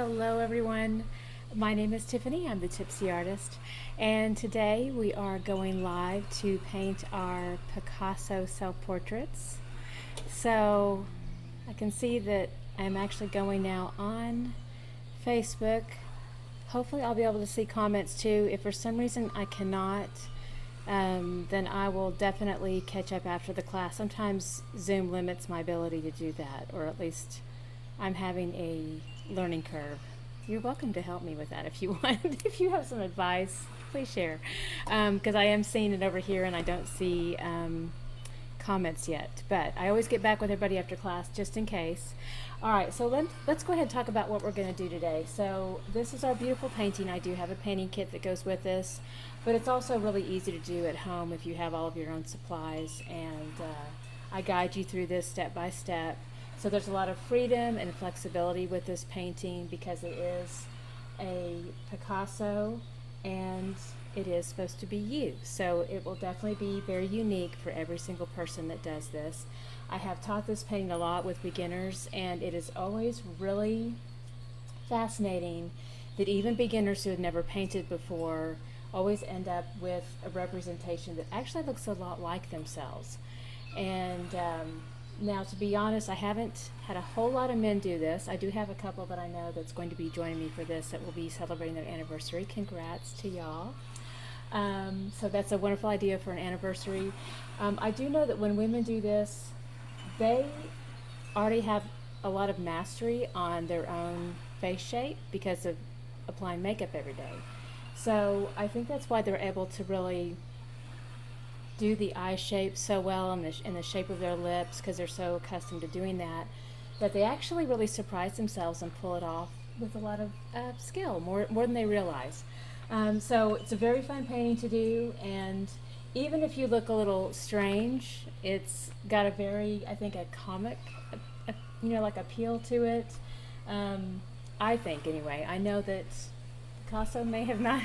Hello everyone, my name is Tiffany, I'm the Tipsy Artist, and today we are going live to paint our Picasso self-portraits. So I can see that I'm actually going now on Facebook. Hopefully I'll be able to see comments too. If for some reason I cannot, then I will definitely catch up after the class. Sometimes Zoom limits my ability to do that, or at least I'm having a learning curve. You're welcome to help me with that if you want. If you have some advice, please share. Because I am seeing it over here and I don't see comments yet. But I always get back with everybody after class just in case. All right, so let's go ahead and talk about what we're going to do today. So this is our beautiful painting. I do have a painting kit that goes with this, but it's also really easy to do at home if you have all of your own supplies, and I guide you through this step by step. So there's a lot of freedom and flexibility with this painting because it is a Picasso and it is supposed to be you. So it will definitely be very unique for every single person that does this. I have taught this painting a lot with beginners, and it is always really fascinating that even beginners who had never painted before always end up with a representation that actually looks a lot like themselves. And now, to be honest, I haven't had a whole lot of men do this. I do have a couple that I know that's going to be joining me for this that will be celebrating their anniversary. Congrats to y'all. So that's a wonderful idea for an anniversary. I do know that when women do this, they already have a lot of mastery on their own face shape because of applying makeup every day. So I think that's why they're able to really do the eye shape so well and the shape of their lips, because they're so accustomed to doing that they actually really surprise themselves and pull it off with a lot of skill, more than they realize. So it's a very fun painting to do, and even if you look a little strange, it's got a very, I think, a comic, like appeal to it. I think, anyway. I know that Picasso may have not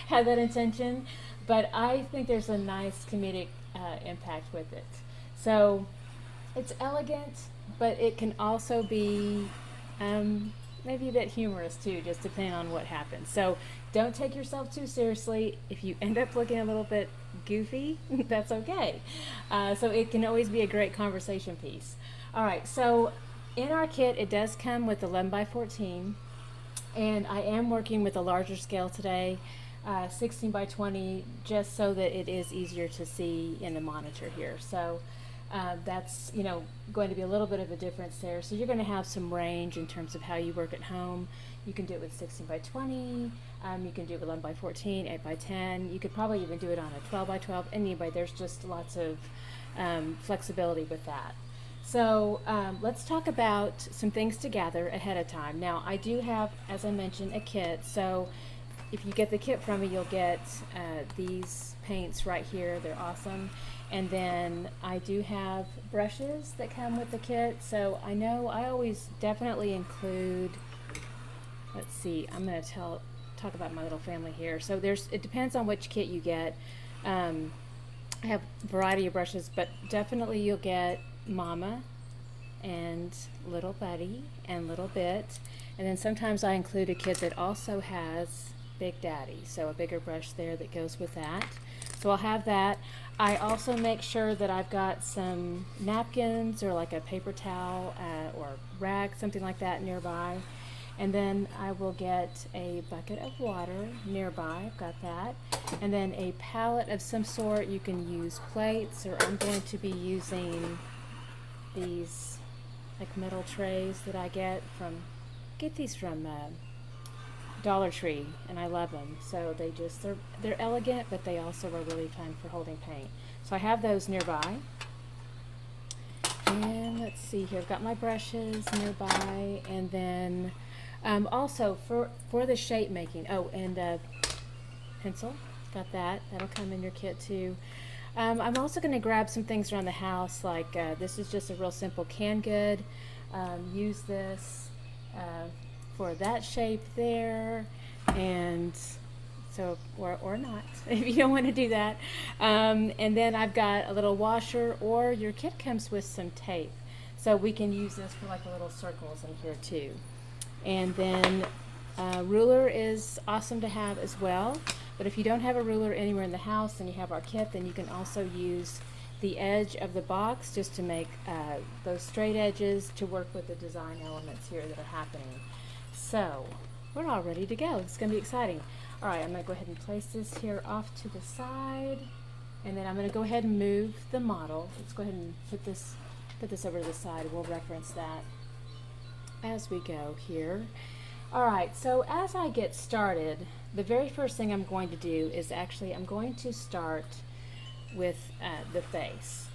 had that intention, but I think there's a nice comedic impact with it. So it's elegant, but it can also be maybe a bit humorous too, just depending on what happens. So don't take yourself too seriously. If you end up looking a little bit goofy, that's okay. So it can always be a great conversation piece. All right, so in our kit, it does come with 11 by 14, and I am working with a larger scale today, 16 by 20, just so that it is easier to see in the monitor here. So that's going to be a little bit of a difference there. So you're going to have some range in terms of how you work at home. You can do it with 16 by 20, you can do it with 11 by 14, 8 by 10. You could probably even do it on a 12 by 12. Anyway, there's just lots of flexibility with that. So let's talk about some things to gather ahead of time. Now, I do have, as I mentioned, a kit. So if you get the kit from me, you'll get these paints right here. They're awesome. And then I do have brushes that come with the kit. So I know I always definitely include, let's see, I'm going to talk about my little family here. So it depends on which kit you get. I have a variety of brushes, but definitely you'll get Mama and Little Buddy and Little Bit. And then sometimes I include a kit that also has Big Daddy, so a bigger brush there that goes with that. So I'll have that. I also make sure that I've got some napkins or like a paper towel or rag, something like that nearby. And then I will get a bucket of water nearby. I've got that. And then a palette of some sort. You can use plates, or I'm going to be using these like metal trays that I get these from Dollar Tree, and I love them. So they're elegant, but they also are really fun for holding paint. So I have those nearby. And let's see here, I've got my brushes nearby, and then also for the shape making, and a pencil, got that. That'll come in your kit too. I'm also going to grab some things around the house, like this is just a real simple canned good. Use this for that shape there, and so or not if you don't want to do that. And then I've got a little washer, or your kit comes with some tape, so we can use this for like the little circles in here too. And then ruler is awesome to have as well. But if you don't have a ruler anywhere in the house and you have our kit, then you can also use the edge of the box just to make those straight edges to work with the design elements here that are happening. So we're all ready to go. It's going to be exciting. All right, I'm going to go ahead and place this here off to the side, and then I'm going to go ahead and move the model. Let's go ahead and put this over to the side. We'll reference that as we go here. All right, so as I get started, the very first thing I'm going to do is actually I'm going to start with the face.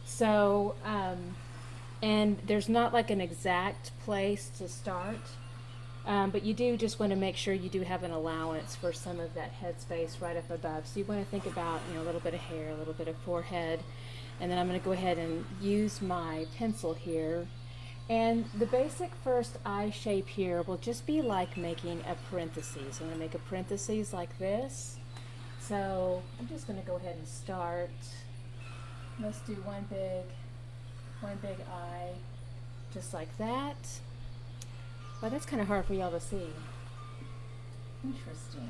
So, and there's not like an exact place to start. But you do just want to make sure you do have an allowance for some of that head space right up above. So you want to think about, you know, a little bit of hair, a little bit of forehead, and then I'm going to go ahead and use my pencil here. And the basic first eye shape here will just be like making a parentheses. I'm going to make a parentheses like this. So I'm just going to go ahead and start. Let's do one big eye, just like that. Well, that's kind of hard for y'all to see. Interesting.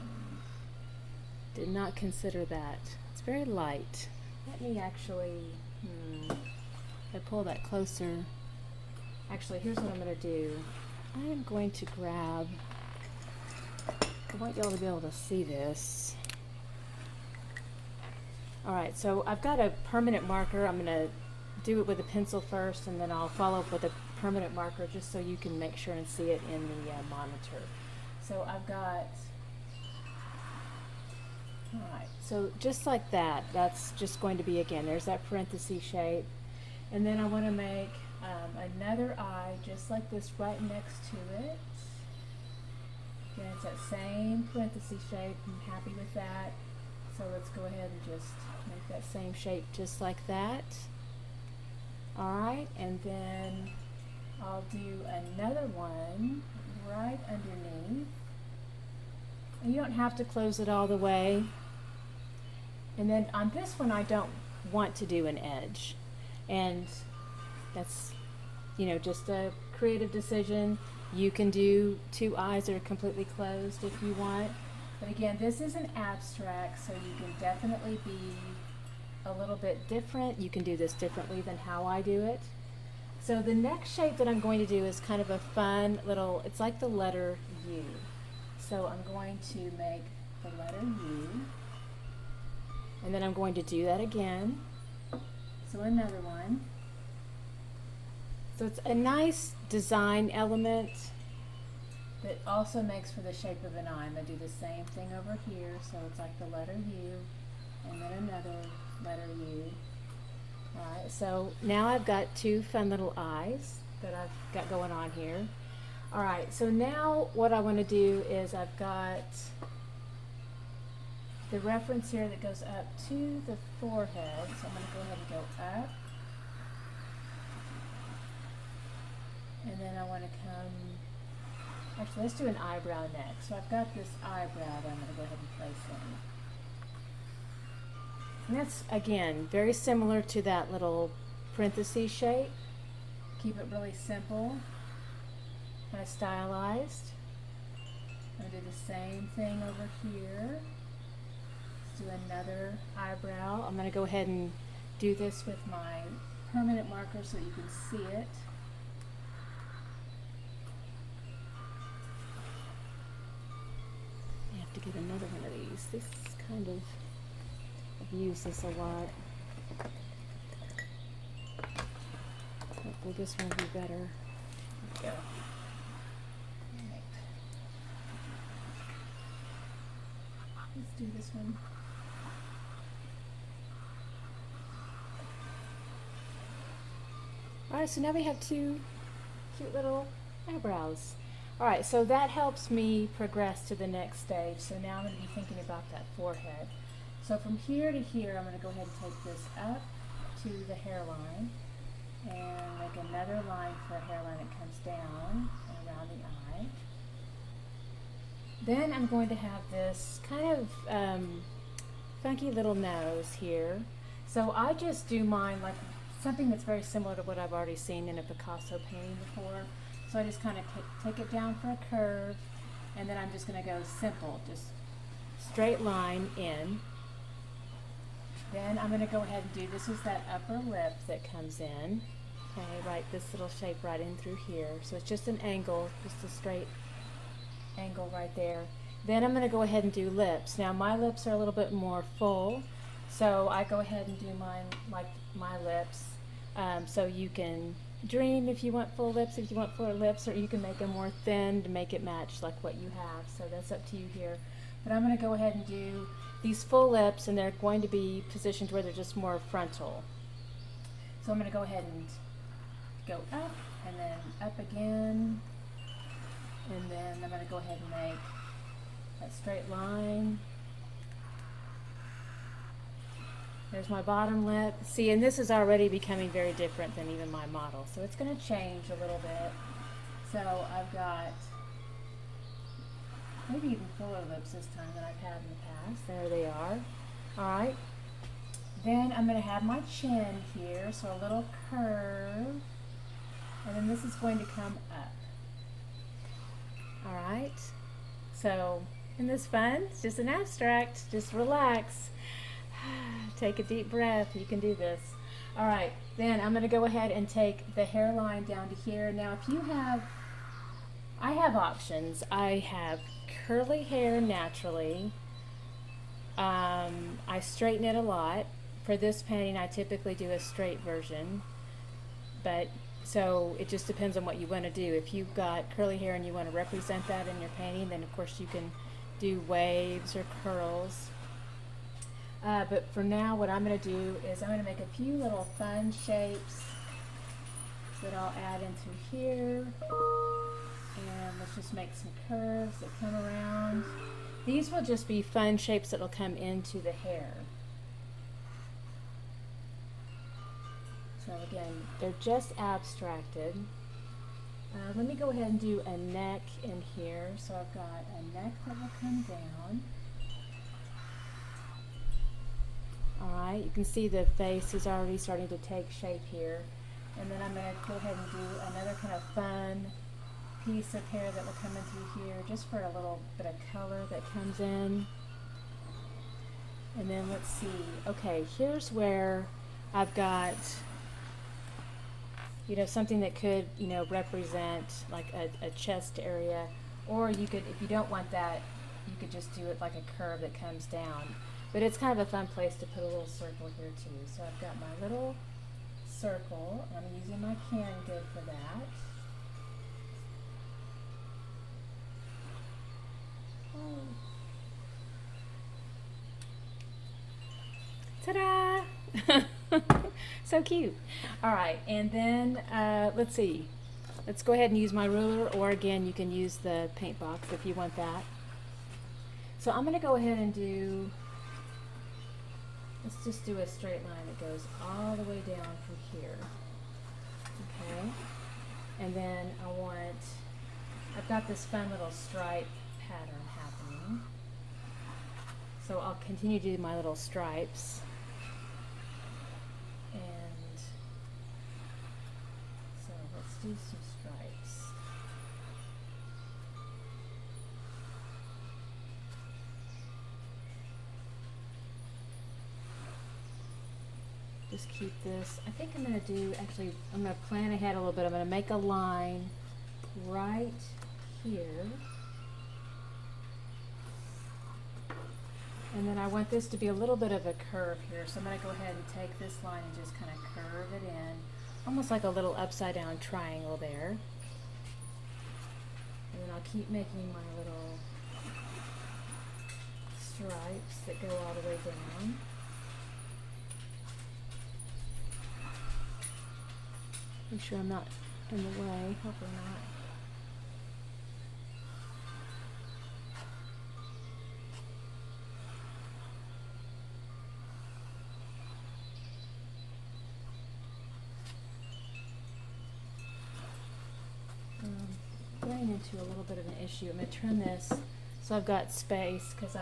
Did not consider that. It's very light. Let me actually, if I pull that closer. Actually, here's what I'm going to do. I am going to grab, I want y'all to be able to see this. All right, so I've got a permanent marker. I'm going to do it with a pencil first, and then I'll follow up with a permanent marker just so you can make sure and see it in the monitor. So I've got, all right, so just like that, that's just going to be, again, there's that parenthesis shape. And then I want to make another eye just like this right next to it. Again, it's that same parenthesis shape. I'm happy with that. So let's go ahead and just make that same shape just like that. All right, and then I'll do another one right underneath. And you don't have to close it all the way. And then on this one, I don't want to do an edge. And that's, you know, just a creative decision. You can do two eyes that are completely closed if you want. But again, this is an abstract, so you can definitely be a little bit different. You can do this differently than how I do it. So the next shape that I'm going to do is kind of a fun little, it's like the letter U. So I'm going to make the letter U, and then I'm going to do that again. So another one. So it's a nice design element that also makes for the shape of an eye. I'm going to do the same thing over here. So it's like the letter U, and then another letter U. All right, so now I've got two fun little eyes that I've got going on here. All right, so now what I want to do is I've got the reference here that goes up to the forehead. So I'm going to go ahead and go up. And then I want to come, actually let's do an eyebrow next. So I've got this eyebrow that I'm going to go ahead and place in. And that's, again, very similar to that little parenthesis shape. Keep it really simple, kind of stylized. I'm going to do the same thing over here. Let's do another eyebrow. I'm going to go ahead and do this with my permanent marker so you can see it. I have to get another one of these. This is kind of, I've used this a lot. Hopefully this one will be better. There we go. Right. Let's do this one. Alright, so now we have two cute little eyebrows. Alright, so that helps me progress to the next stage. So now I'm going to be thinking about that forehead. So from here to here, I'm going to go ahead and take this up to the hairline and make another line for a hairline that comes down and around the eye. Then I'm going to have this kind of funky little nose here. So I just do mine like something that's very similar to what I've already seen in a Picasso painting before. So I just kind of take it down for a curve, and then I'm just going to go simple, just straight line in. Then I'm going to go ahead and do, this is that upper lip that comes in. Okay, right, this little shape right in through here. So it's just an angle, just a straight angle right there. Then I'm going to go ahead and do lips. Now my lips are a little bit more full, so I go ahead and do mine like my lips. So you can dream if you want full lips, if you want fuller lips, or you can make them more thin to make it match like what you have. So that's up to you here. But I'm going to go ahead and do these full lips, and they're going to be positioned where they're just more frontal. So I'm going to go ahead and go up, and then up again, and then I'm going to go ahead and make that straight line. There's my bottom lip. See, and this is already becoming very different than even my model, so it's going to change a little bit. So I've got maybe even fuller lips this time than I've had in the past. There they are. All right. Then I'm going to have my chin here, so a little curve, and then this is going to come up. All right. So, isn't this fun? It's just an abstract. Just relax. Take a deep breath. You can do this. All right. Then I'm going to go ahead and take the hairline down to here. Now, if you have, I have options. I have curly hair naturally. I straighten it a lot. For this painting, I typically do a straight version, but so it just depends on what you want to do. If you've got curly hair and you want to represent that in your painting, then of course you can do waves or curls. But for now, what I'm going to do is I'm going to make a few little fun shapes that I'll add in through here. And let's just make some curves that come around. These will just be fun shapes that will come into the hair. So again, they're just abstracted. Let me go ahead and do a neck in here. So I've got a neck that will come down. Alright, you can see the face is already starting to take shape here. And then I'm going to go ahead and do another kind of fun piece of hair that will come in through here, just for a little bit of color that comes in. And then let's see. Okay, here's where I've got, you know, something that could, you know, represent like a chest area, or you could, if you don't want that, you could just do it like a curve that comes down. But it's kind of a fun place to put a little circle here too. So I've got my little circle. I'm using my can good for that. Ta-da! So cute. All right, and then let's see. Let's go ahead and use my ruler, or again, you can use the paint box if you want that. So I'm going to go ahead and do, let's just do a straight line that goes all the way down from here. Okay, and then I've got this fun little stripe pattern happening. So I'll continue to do my little stripes. And so let's do some stripes. Just keep this. I think I'm going to do, actually, I'm going to plan ahead a little bit. I'm going to make a line right here. And then I want this to be a little bit of a curve here. So I'm going to go ahead and take this line and just kind of curve it in. Almost like a little upside down triangle there. And then I'll keep making my little stripes that go all the way down. Make sure I'm not in the way. Hopefully not. Getting into a little bit of an issue. I'm going to turn this so I've got space, because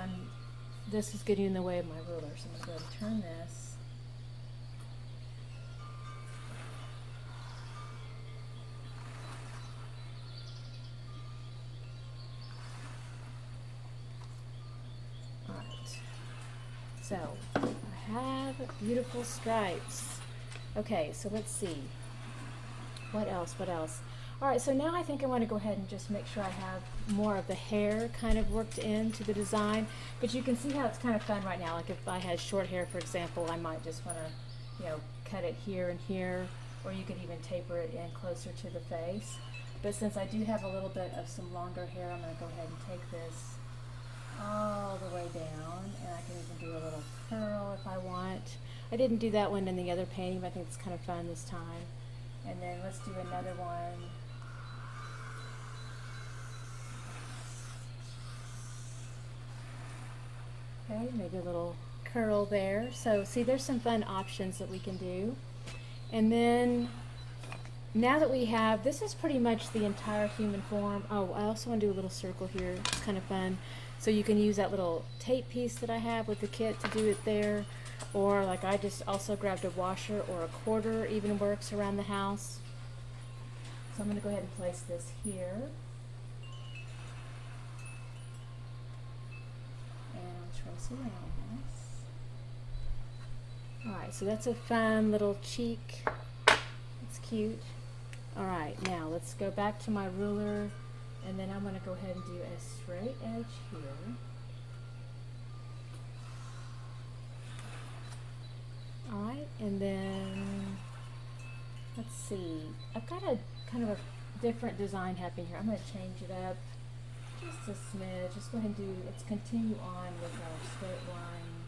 this is getting in the way of my ruler. So I'm going to go ahead and turn this. so I have beautiful stripes. Okay, so let's see. What else? What else? All right, so now I think I want to go ahead and just make sure I have more of the hair kind of worked into the design. But you can see how it's kind of fun right now. Like if I had short hair, for example, I might just want to, you know, cut it here and here, or you could even taper it in closer to the face. But since I do have a little bit of some longer hair, I'm going to go ahead and take this all the way down, and I can even do a little curl if I want. I didn't do that one in the other painting, but I think it's kind of fun this time. And then let's do another one. Okay, maybe a little curl there. So see, there's some fun options that we can do. And then now that we have, this is pretty much the entire human form. Oh, I also want to do a little circle here. It's kind of fun. So you can use that little tape piece that I have with the kit to do it there. Or like I just also grabbed a washer or a quarter, even works around the house. So I'm going to go ahead and place this here. And I'll trace around this. Alright, so that's a fun little cheek. It's cute. Alright, now let's go back to my ruler, and then I'm going to go ahead and do a straight edge here. Alright, and then let's see. I've got a kind of a different design happening here. I'm going to change it up just a smidge. Just go ahead and do, let's continue on with our straight line.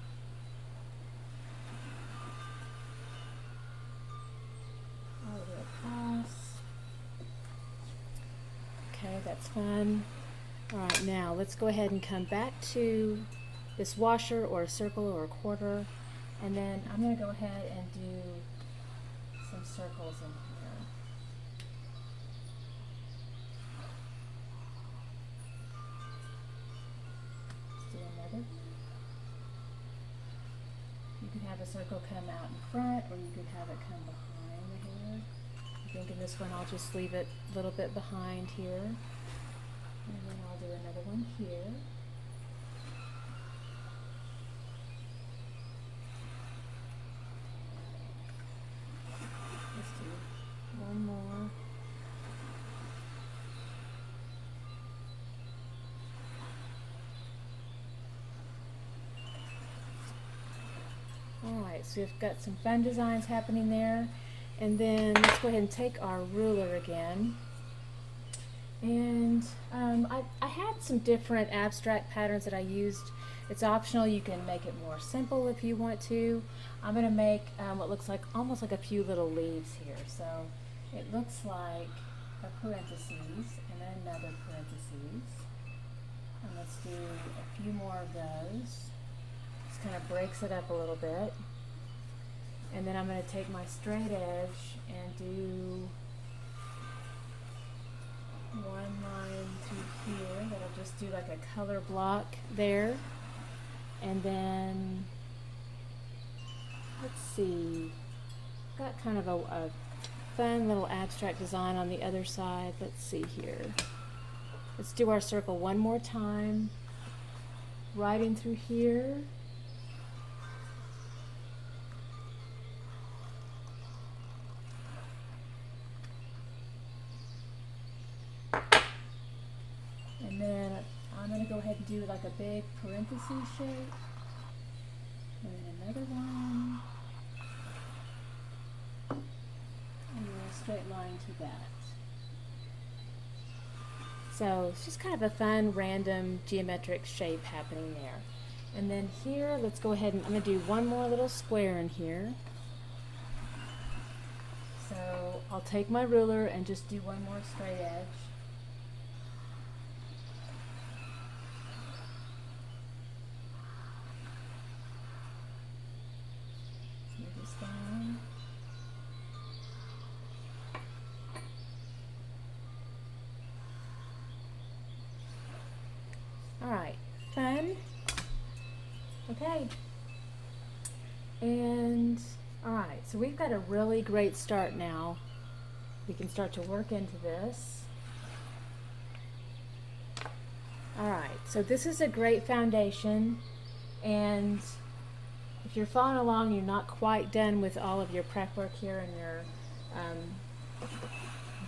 All the way across. Okay, that's fun. Alright, now let's go ahead and come back to this washer or a circle or a quarter. And then I'm going to go ahead and do some circles in here. Let's do another. You could have a circle come out in front, or you could have it come behind the hair. I think in this one I'll just leave it a little bit behind here. And then I'll do another one here. One more. Alright, so we've got some fun designs happening there. And then let's go ahead and take our ruler again. And I had some different abstract patterns that I used. It's optional. You can make it more simple if you want to. I'm going to make what looks like almost like a few little leaves here. So it looks like a parentheses and then another parentheses. And let's do a few more of those. Just kind of breaks it up a little bit. And then I'm going to take my straight edge and do one line through here that'll just do like a color block there. And then let's see, got kind of a fun little abstract design on the other side. Let's see here. Let's do our circle one more time, right in through here. And then I'm going to go ahead and do like a big parenthesis shape. And then another one. And then a straight line to that. So it's just kind of a fun, random, geometric shape happening there. And then here, let's go ahead and I'm going to do one more little square in here. So I'll take my ruler and just do one more straight edge. Down. All right, fun. Okay. And all right, so we've got a really great start now. We can start to work into this. All right, so this is a great foundation, and if you're following along, you're not quite done with all of your prep work here and your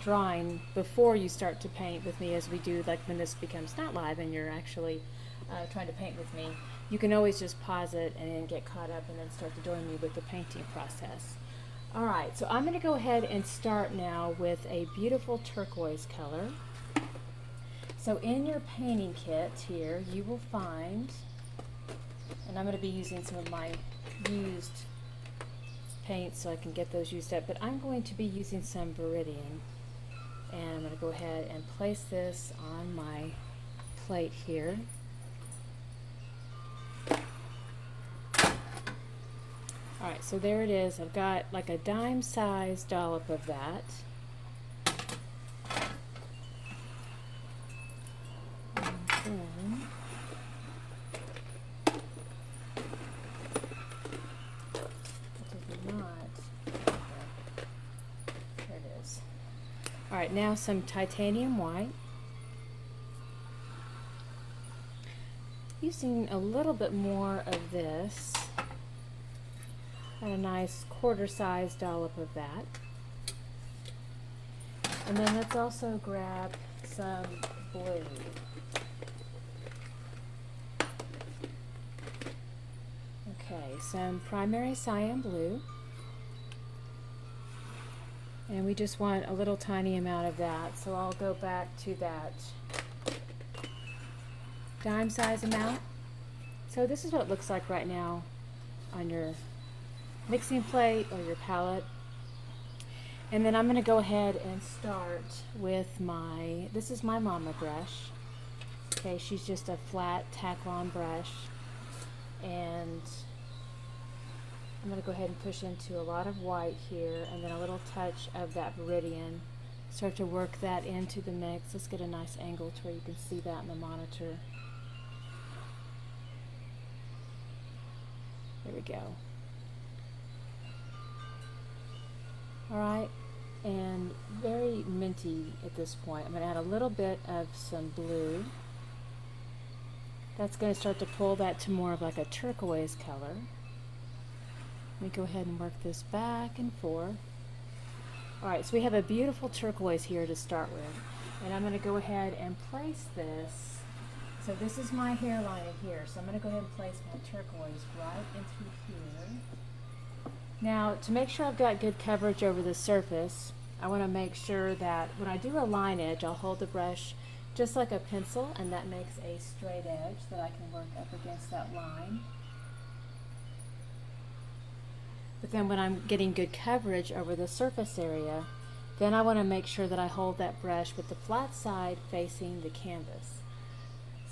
drawing before you start to paint with me, as we do, like when this becomes not live and you're actually trying to paint with me, you can always just pause it and then get caught up and then start to join me with the painting process. Alright, so I'm going to go ahead and start now with a beautiful turquoise color. So in your painting kit here, you will find, and I'm going to be using some of my used paints so I can get those used up, but I'm going to be using some Viridian. And I'm going to go ahead and place this on my plate here. Alright, so there it is. I've got like a dime-sized dollop of that. And then there it is. Alright, now some titanium white. Using a little bit more of this. And a nice quarter-sized dollop of that. And then let's also grab some blue. Okay, some primary cyan blue. And we just want a little tiny amount of that, so I'll go back to that dime size amount. So this is what it looks like right now on your mixing plate or your palette. And then I'm going to go ahead and start with this is my mama brush. Okay, she's just a flat tack-on brush. And I'm going to go ahead and push into a lot of white here and then a little touch of that Viridian. Start to work that into the mix. Let's get a nice angle to where you can see that in the monitor. There we go. Alright, and very minty at this point. I'm going to add a little bit of some blue. That's going to start to pull that to more of like a turquoise color. Let me go ahead and work this back and forth. Alright, so we have a beautiful turquoise here to start with. And I'm going to go ahead and place this. So this is my hairline in here. So I'm going to go ahead and place my turquoise right into here. Now, to make sure I've got good coverage over the surface, I want to make sure that when I do a line edge, I'll hold the brush just like a pencil, and that makes a straight edge that I can work up against that line. But then when I'm getting good coverage over the surface area, then I want to make sure that I hold that brush with the flat side facing the canvas.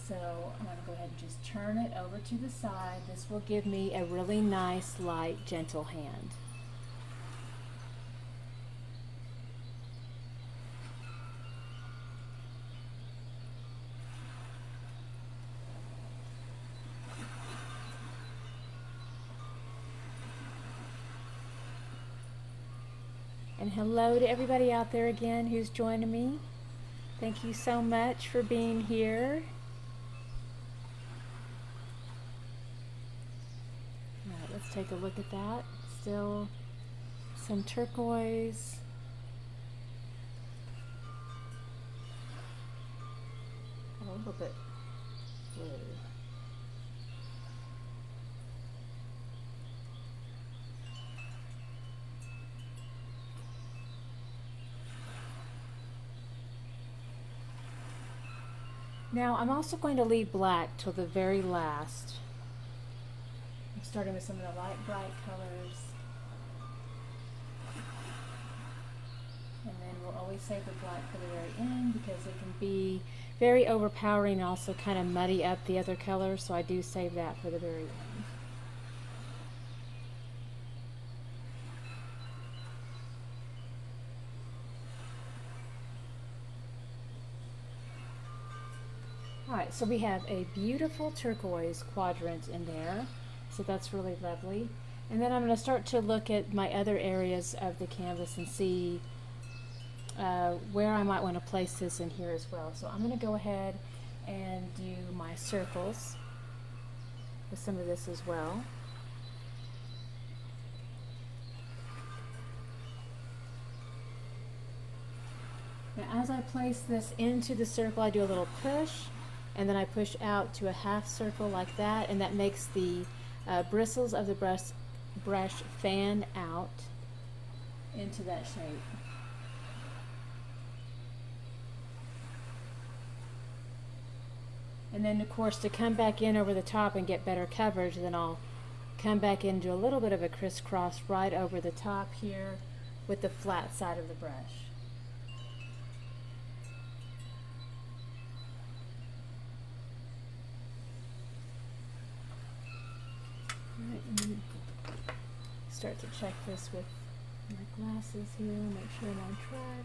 So I'm going to go ahead and just turn it over to the side. This will give me a really nice, light, gentle hand. And hello to everybody out there again who's joining me. Thank you so much for being here. Alright, let's take a look at that. Still some turquoise. A little bit blue. Now I'm also going to leave black till the very last. I'm starting with some of the light bright colors. And then we'll always save the black for the very end because it can be very overpowering and also kind of muddy up the other colors, so I do save that for the very end. Alright, so we have a beautiful turquoise quadrant in there, so that's really lovely. And then I'm going to start to look at my other areas of the canvas and see where I might want to place this in here as well. So I'm going to go ahead and do my circles with some of this as well. as I place this into the circle, I do a little push, and then I push out to a half circle like that, and that makes the bristles of the brush fan out into that shape. And then of course, to come back in over the top and get better coverage, then I'll come back into a little bit of a crisscross right over the top here with the flat side of the brush. All right, and start to check this with my glasses here, make sure I'm on track.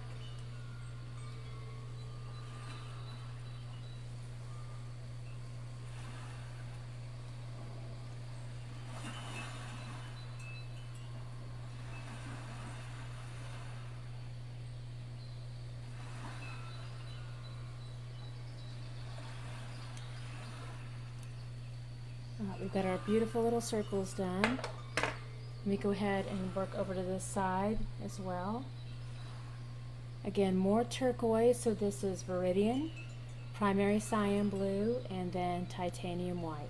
We've got our beautiful little circles done. Let me go ahead and work over to this side as well. Again, more turquoise, so this is Viridian, primary cyan blue, and then titanium white.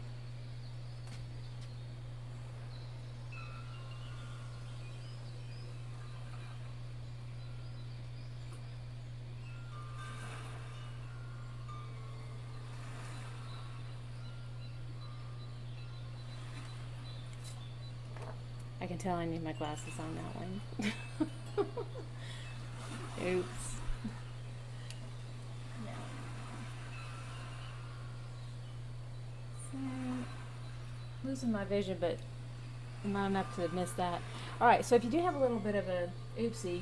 I can tell I need my glasses on that one. Oops. No. So, losing my vision, but not enough to miss that. Alright, so if you do have a little bit of a oopsie,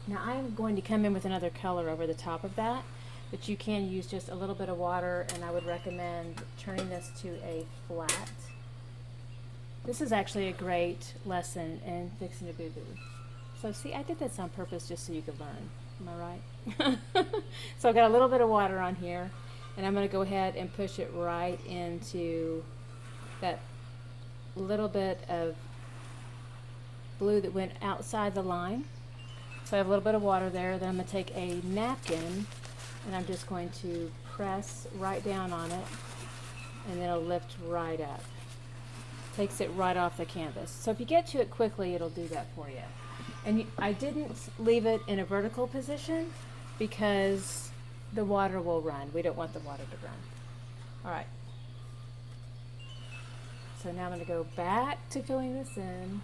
now I'm going to come in with another color over the top of that, but you can use just a little bit of water, and I would recommend turning this to a flat. This is actually a great lesson in fixing a boo-boo. So see, I did this on purpose just so you could learn. Am I right? So I've got a little bit of water on here, and I'm going to go ahead and push it right into that little bit of blue that went outside the line. So I have a little bit of water there. Then I'm going to take a napkin, and I'm just going to press right down on it, and then it'll lift right up. Takes it right off the canvas. So if you get to it quickly, it'll do that for you. And I didn't leave it in a vertical position because the water will run. We don't want the water to run. All right. So now I'm going to go back to filling this in.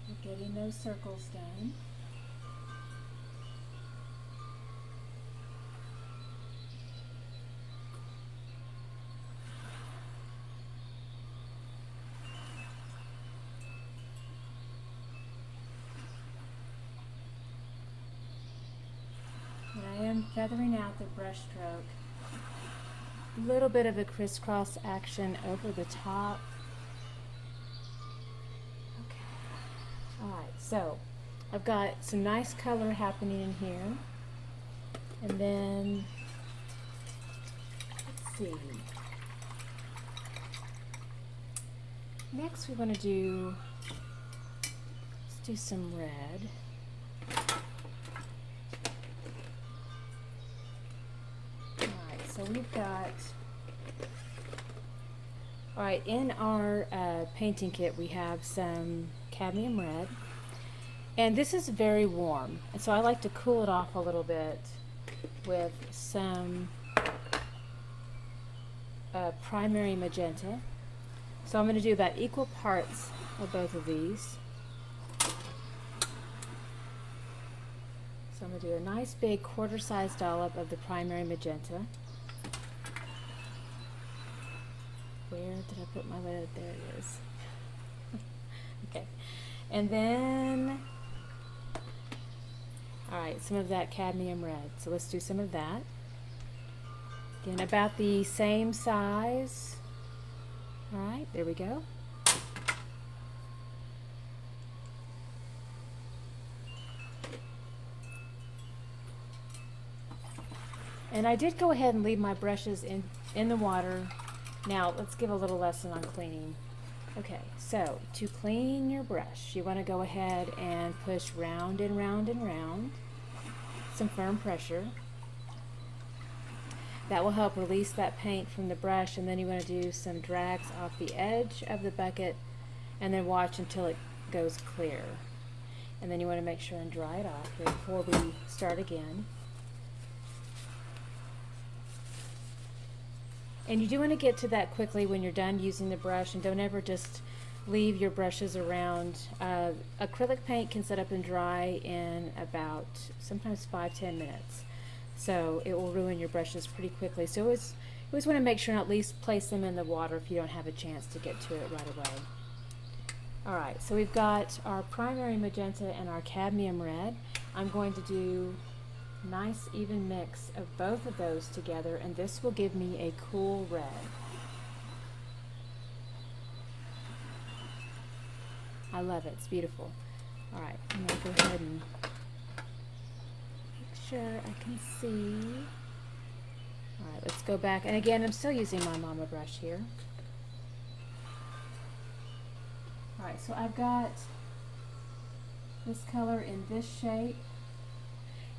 We're getting those circles done. I am feathering out the brush stroke. A little bit of a crisscross action over the top. Okay. Alright, so I've got some nice color happening in here. And then, let's see. Next we're going to do, let's do some red. So we've got, all right, in our painting kit we have some Cadmium Red, and this is very warm, and so I like to cool it off a little bit with some primary Magenta. So I'm going to do about equal parts of both of these. So I'm going to do a nice big quarter-size dollop of the primary Magenta. Where did I put my lid? There it is. Okay. And then, all right, some of that Cadmium Red. So let's do some of that. Again, about the same size. All right, there we go. And I did go ahead and leave my brushes in the water. Now let's give a little lesson on cleaning. Okay, so to clean your brush, you want to go ahead and push round and round and round, some firm pressure. That will help release that paint from the brush, and then you want to do some drags off the edge of the bucket and then watch until it goes clear. And then you want to make sure and dry it off here before we start again. And you do want to get to that quickly when you're done using the brush, and don't ever just leave your brushes around. Acrylic paint can set up and dry in about sometimes 5-10 minutes. So it will ruin your brushes pretty quickly. So you always want to make sure and at least place them in the water if you don't have a chance to get to it right away. Alright, so we've got our primary magenta and our cadmium red. I'm going to do nice even mix of both of those together, and this will give me a cool red. I love it. It's beautiful. Alright, I'm going to go ahead and make sure I can see. Alright, let's go back. And again, I'm still using my mama brush here. Alright, so I've got this color in this shape,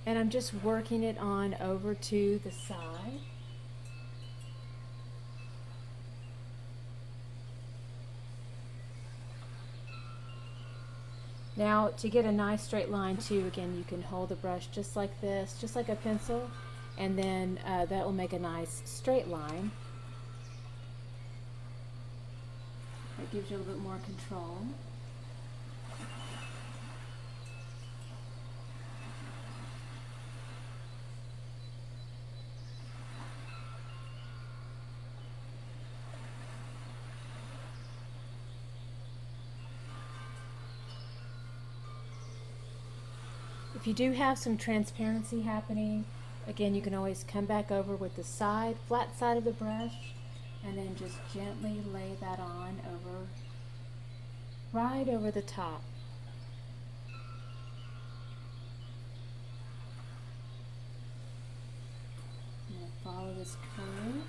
and I'm just working it on over to the side. Now, to get a nice straight line too, again, you can hold the brush just like this, just like a pencil, and then that will make a nice straight line. It gives you a little bit more control. If you do have some transparency happening, again, you can always come back over with the side, flat side of the brush, and then just gently lay that on over, right over the top. I'm going to follow this curve.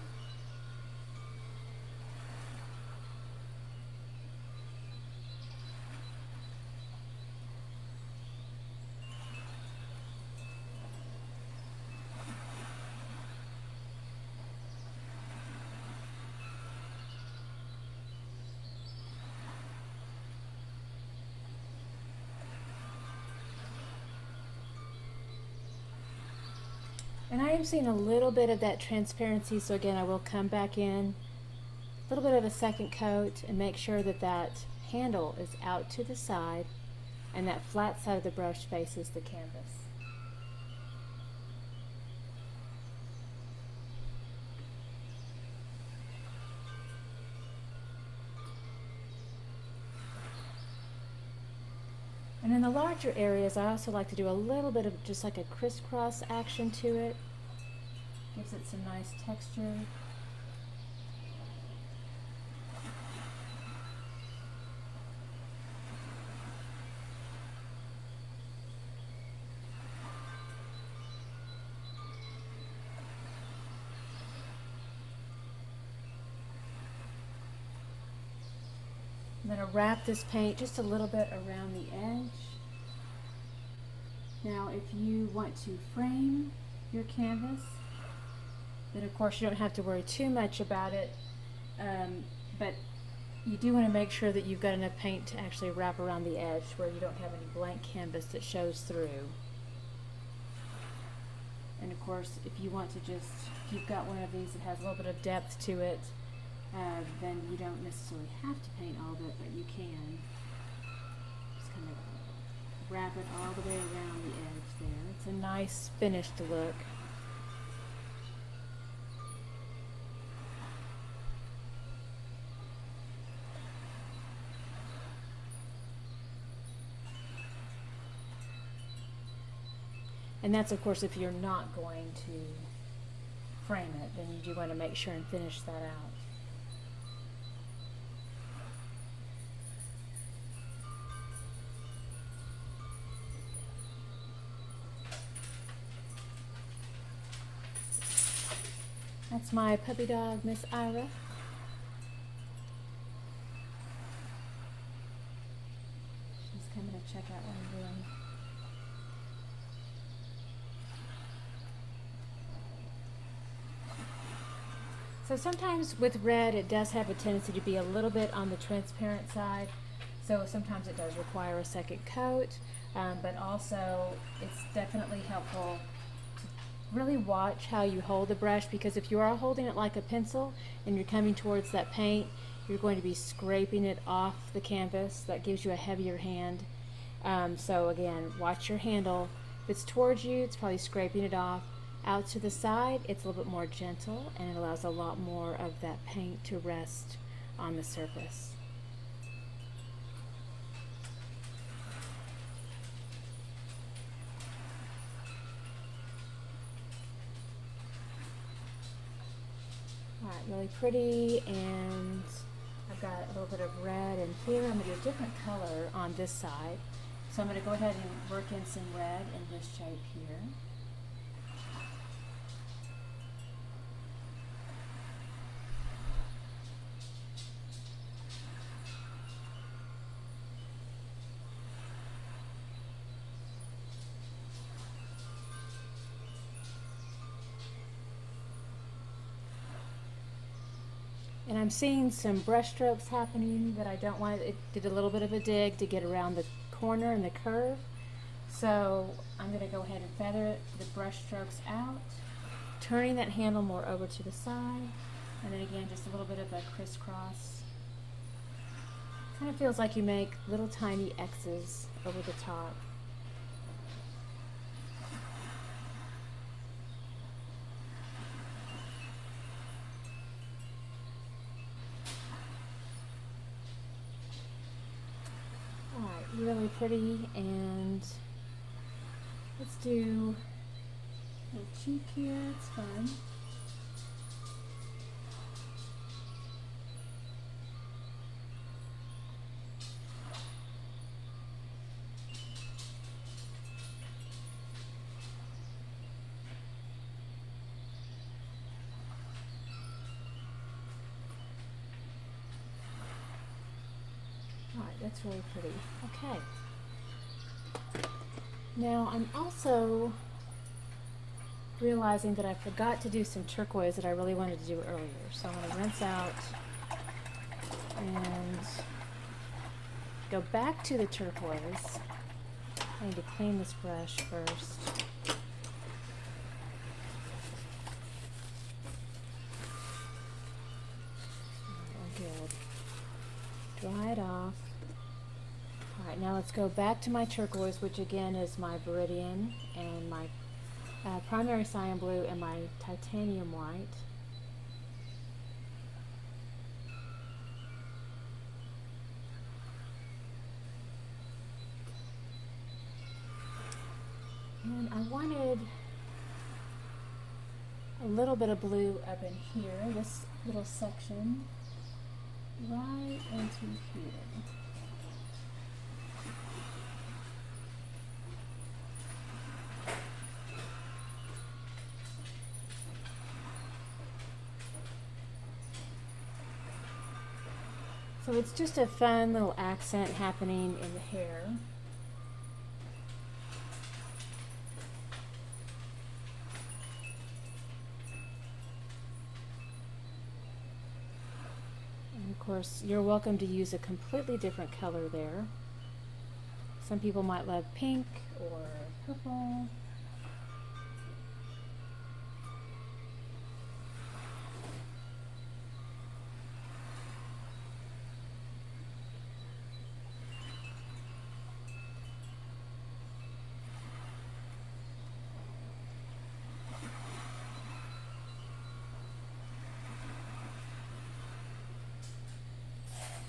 And I am seeing a little bit of that transparency, so again, I will come back in, a little bit of a second coat, and make sure that that handle is out to the side and that flat side of the brush faces the canvas. And in the larger areas, I also like to do a little bit of just like a crisscross action to it. Gives it some nice texture. I'm going to wrap this paint just a little bit around the edge. Now, if you want to frame your canvas, then of course you don't have to worry too much about it, but you do want to make sure that you've got enough paint to actually wrap around the edge where you don't have any blank canvas that shows through. And of course, if you want to if you've got one of these that has a little bit of depth to it, then you don't necessarily have to paint all of it, but you can. Just kind of wrap it all the way around the edge there. It's a nice finished look. And that's of course if you're not going to frame it, then you do want to make sure and finish that out. That's my puppy dog, Miss Ira. So sometimes with red it does have a tendency to be a little bit on the transparent side, so sometimes it does require a second coat, but also it's definitely helpful to really watch how you hold the brush, because if you are holding it like a pencil and you're coming towards that paint, you're going to be scraping it off the canvas. That gives you a heavier hand. So again, watch your handle. If it's towards you, it's probably scraping it off. Out to the side, it's a little bit more gentle, and it allows a lot more of that paint to rest on the surface. Alright, really pretty, and I've got a little bit of red in here. I'm going to do a different color on this side. So I'm going to go ahead and work in some red in this shape here. And I'm seeing some brush strokes happening that I don't want. It did a little bit of a dig to get around the corner and the curve. So I'm going to go ahead and feather the brush strokes out, turning that handle more over to the side, and then again just a little bit of a crisscross. Kind of feels like you make little tiny X's over the top. Really pretty, and let's do a little cheek here. It's fun. Alright, that's really pretty. Okay. Now I'm also realizing that I forgot to do some turquoise that I really wanted to do earlier. So I'm going to rinse out and go back to the turquoise. I need to clean this brush first. Good. Dry it off. Alright, now let's go back to my turquoise, which again is my Viridian and my primary cyan blue and my titanium white. And I wanted a little bit of blue up in here, this little section, right into here. So it's just a fun little accent happening in the hair. And of course, you're welcome to use a completely different color there. Some people might love pink or purple.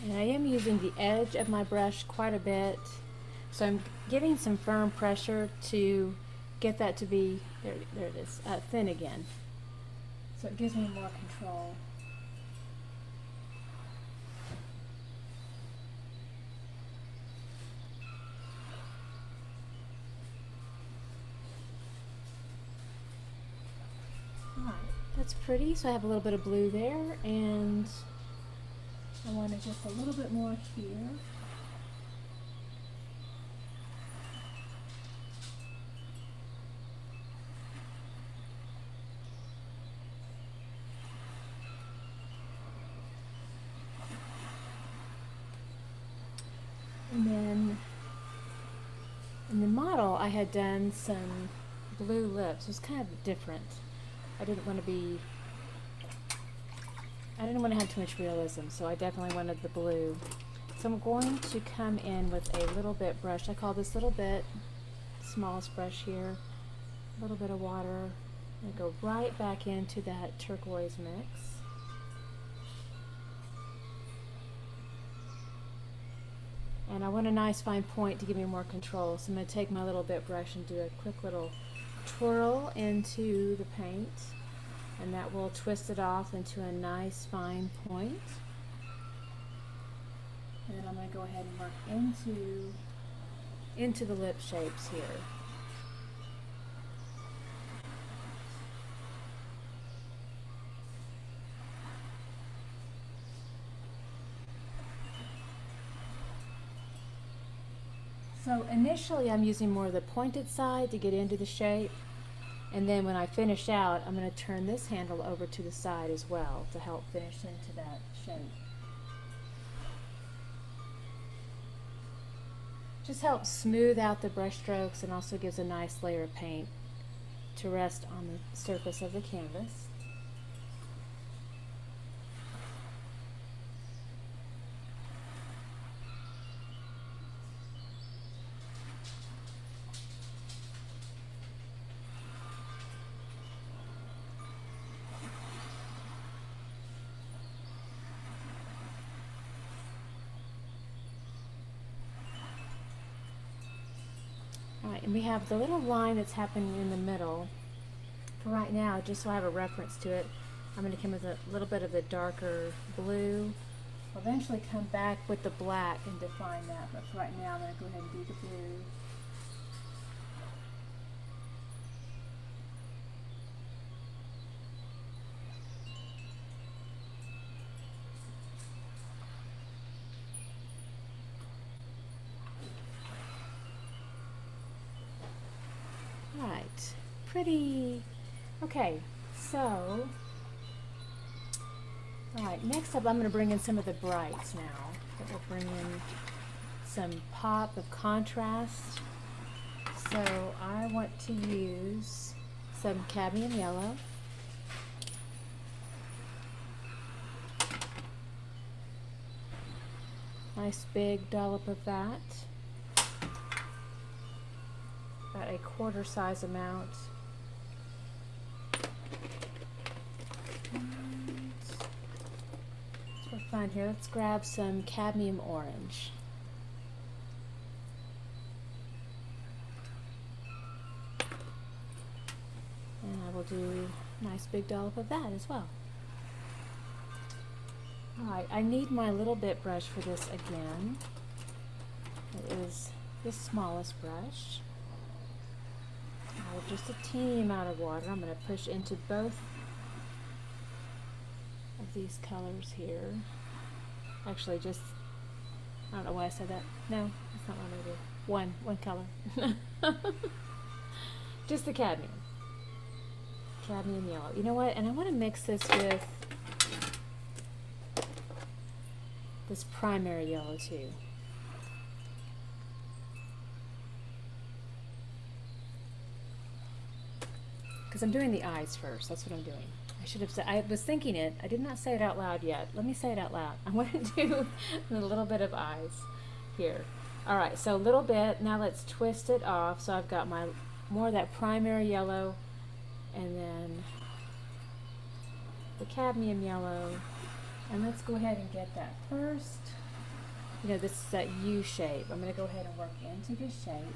And I am using the edge of my brush quite a bit, so I'm giving some firm pressure to get that to be, there it is, thin again. So it gives me more control. Alright, that's pretty. So I have a little bit of blue there, and I wanted just a little bit more here. I had done some blue lips. It was kind of different. I didn't want to have too much realism, so I definitely wanted the blue. So I'm going to come in with a little bit brush. I call this little bit, smallest brush here, a little bit of water, and go right back into that turquoise mix. And I want a nice fine point to give me more control. So I'm going to take my little bit brush and do a quick little twirl into the paint. And that will twist it off into a nice fine point. And then I'm going to go ahead and work into the lip shapes here. So initially I'm using more of the pointed side to get into the shape, and then when I finish out I'm going to turn this handle over to the side as well to help finish into that shape. Just helps smooth out the brush strokes and also gives a nice layer of paint to rest on the surface of the canvas. Alright, and we have the little line that's happening in the middle. For right now, just so I have a reference to it, I'm going to come with a little bit of the darker blue. I'll eventually come back with the black and define that, but for right now I'm going to go ahead and do the blue. Right, pretty. Okay, so, alright, next up I'm going to bring in some of the brights now. That will bring in some pop of contrast. So I want to use some Cadmium Yellow. Nice big dollop of that. About a quarter size amount. And for fun here, let's grab some Cadmium Orange. And I will do a nice big dollop of that as well. Alright, I need my little bit brush for this again. It is the smallest brush. Just a teeny amount of water. I'm going to push into both of these colors here. Actually, just, I don't know why I said that. No, that's not what I'm going to do. One color. Just the cadmium. Cadmium yellow. You know what? And I want to mix this with this primary yellow too. Because I'm doing the eyes first. That's what I'm doing. I should have said, I was thinking it. I did not say it out loud yet. Let me say it out loud. I want to do a little bit of eyes here. All right, so a little bit. Now let's twist it off. So I've got my more of that primary yellow and then the cadmium yellow. And let's go ahead and get that first. You know, this is that U shape. I'm going to go ahead and work into this shape.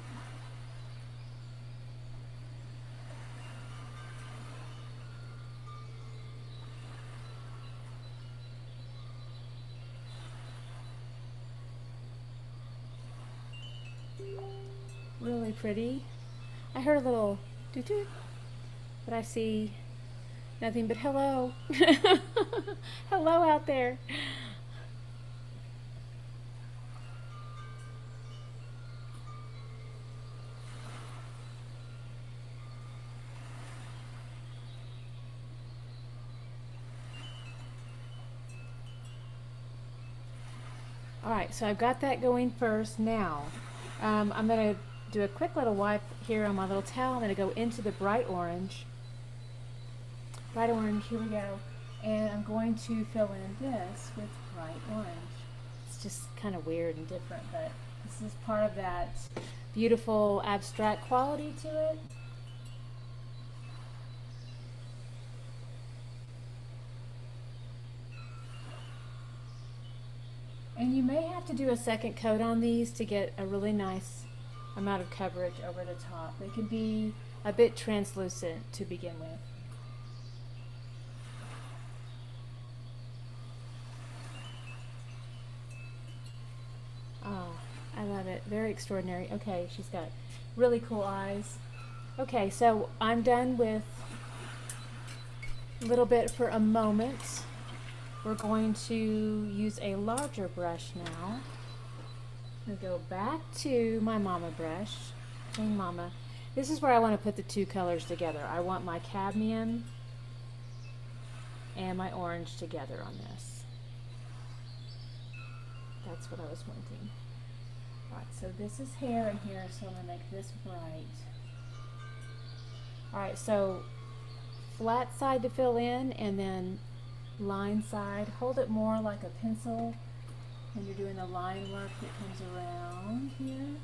Really pretty. I heard a little doo-doo, but I see nothing but hello. Hello out there. Alright, so I've got that going first. Now, I'm going to do a quick little wipe here on my little towel. I'm going to go into the bright orange. Bright orange, here we go. And I'm going to fill in this with bright orange. It's just kind of weird and different, but this is part of that beautiful abstract quality to it. And you may have to do a second coat on these to get a really nice amount of coverage over the top. They can be a bit translucent to begin with. Oh, I love it. Very extraordinary. Okay, she's got really cool eyes. Okay, so I'm done with a little bit for a moment. We're going to use a larger brush now. I'm going to go back to my mama brush. Clean Mama. This is where I want to put the two colors together. I want my cadmium and my orange together on this. That's what I was wanting. Alright, so this is here and here, so I'm going to make this bright. Alright, so flat side to fill in, and then line side. Hold it more like a pencil when you're doing the line work that comes around here.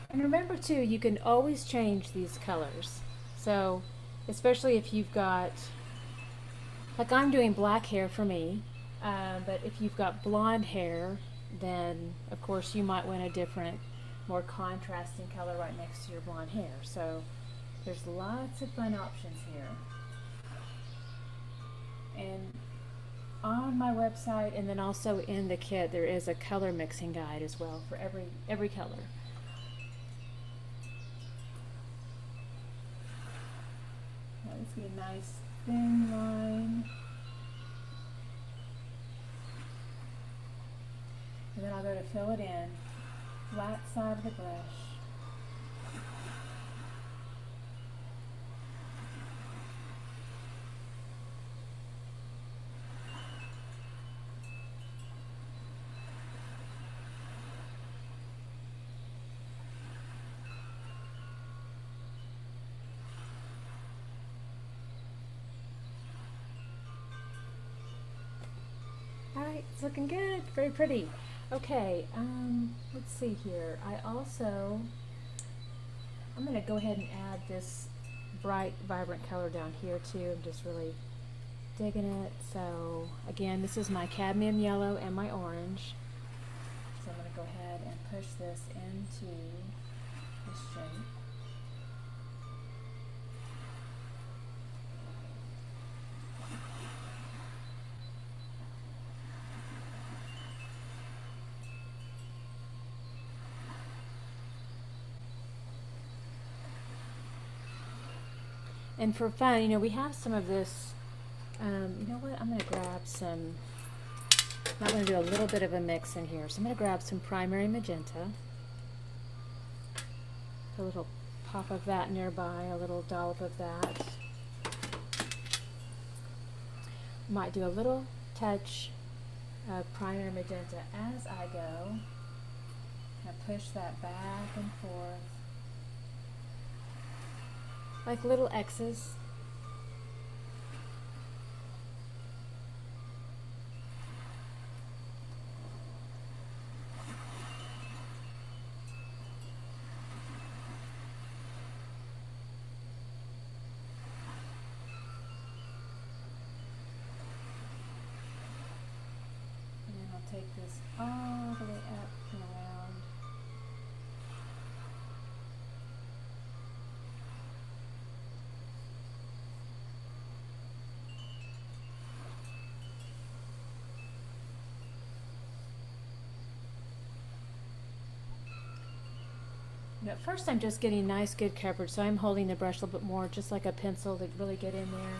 And remember too, you can always change these colors. So, especially if you've got, like I'm doing black hair for me, but if you've got blonde hair, then of course you might want a different, more contrasting color right next to your blonde hair. So there's lots of fun options here. And on my website, and then also in the kit, there is a color mixing guide as well for every color. Let's get a nice thin line. And then I'll go to fill it in, flat side of the brush. Alright, it's looking good, very pretty. Okay, let's see here. I'm going to go ahead and add this bright, vibrant color down here too. I'm just really digging it. So again, this is my cadmium yellow and my orange. So I'm going to go ahead and push this into this shape. And for fun, you know, we have some of this, you know what, I'm going to grab some, I'm going to do a little bit of a mix in here. So I'm going to grab some primary magenta, a little pop of that nearby, a little dollop of that. Might do a little touch of primary magenta as I go. And push that back and forth. Like little X's. And then I'll take this all the way up and around. At first I'm just getting nice good coverage, so I'm holding the brush a little bit more, just like a pencil, to really get in there,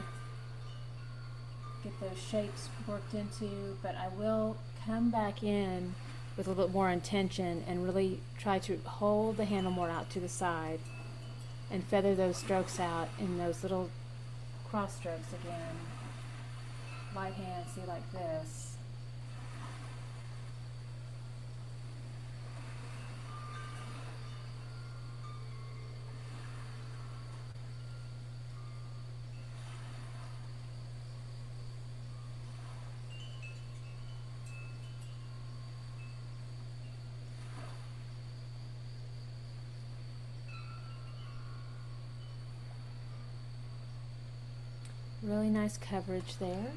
get those shapes worked into. But I will come back in with a little bit more intention and really try to hold the handle more out to the side and feather those strokes out in those little cross strokes again. Light hand, see, like this. Really nice coverage there.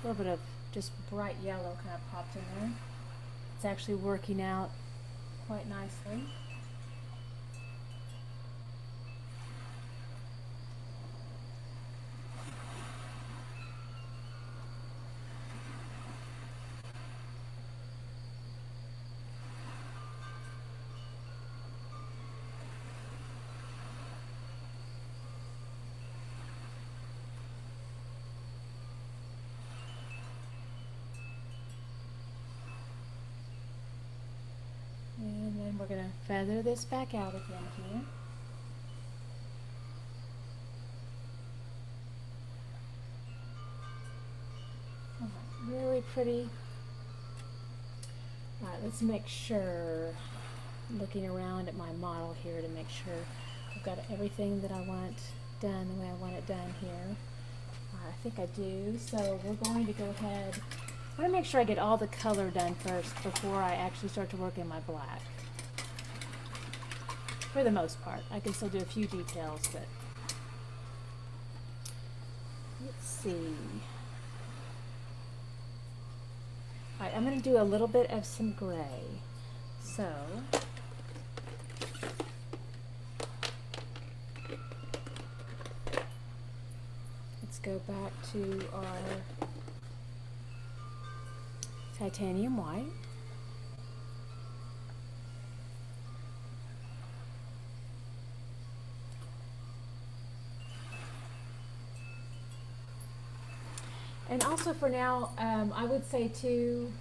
A little bit of just bright yellow kind of popped in there. It's actually working out quite nicely. And then we're going to feather this back out again here. Really pretty. Alright, let's make sure, looking around at my model here to make sure I've got everything that I want done the way I want it done here. I think I do, so we're going to go ahead. I want to make sure I get all the color done first before I actually start to work in my black. For the most part. I can still do a few details, but let's see. Alright, I'm going to do a little bit of some gray. So, let's go back to our titanium white. And also for now, I would say too,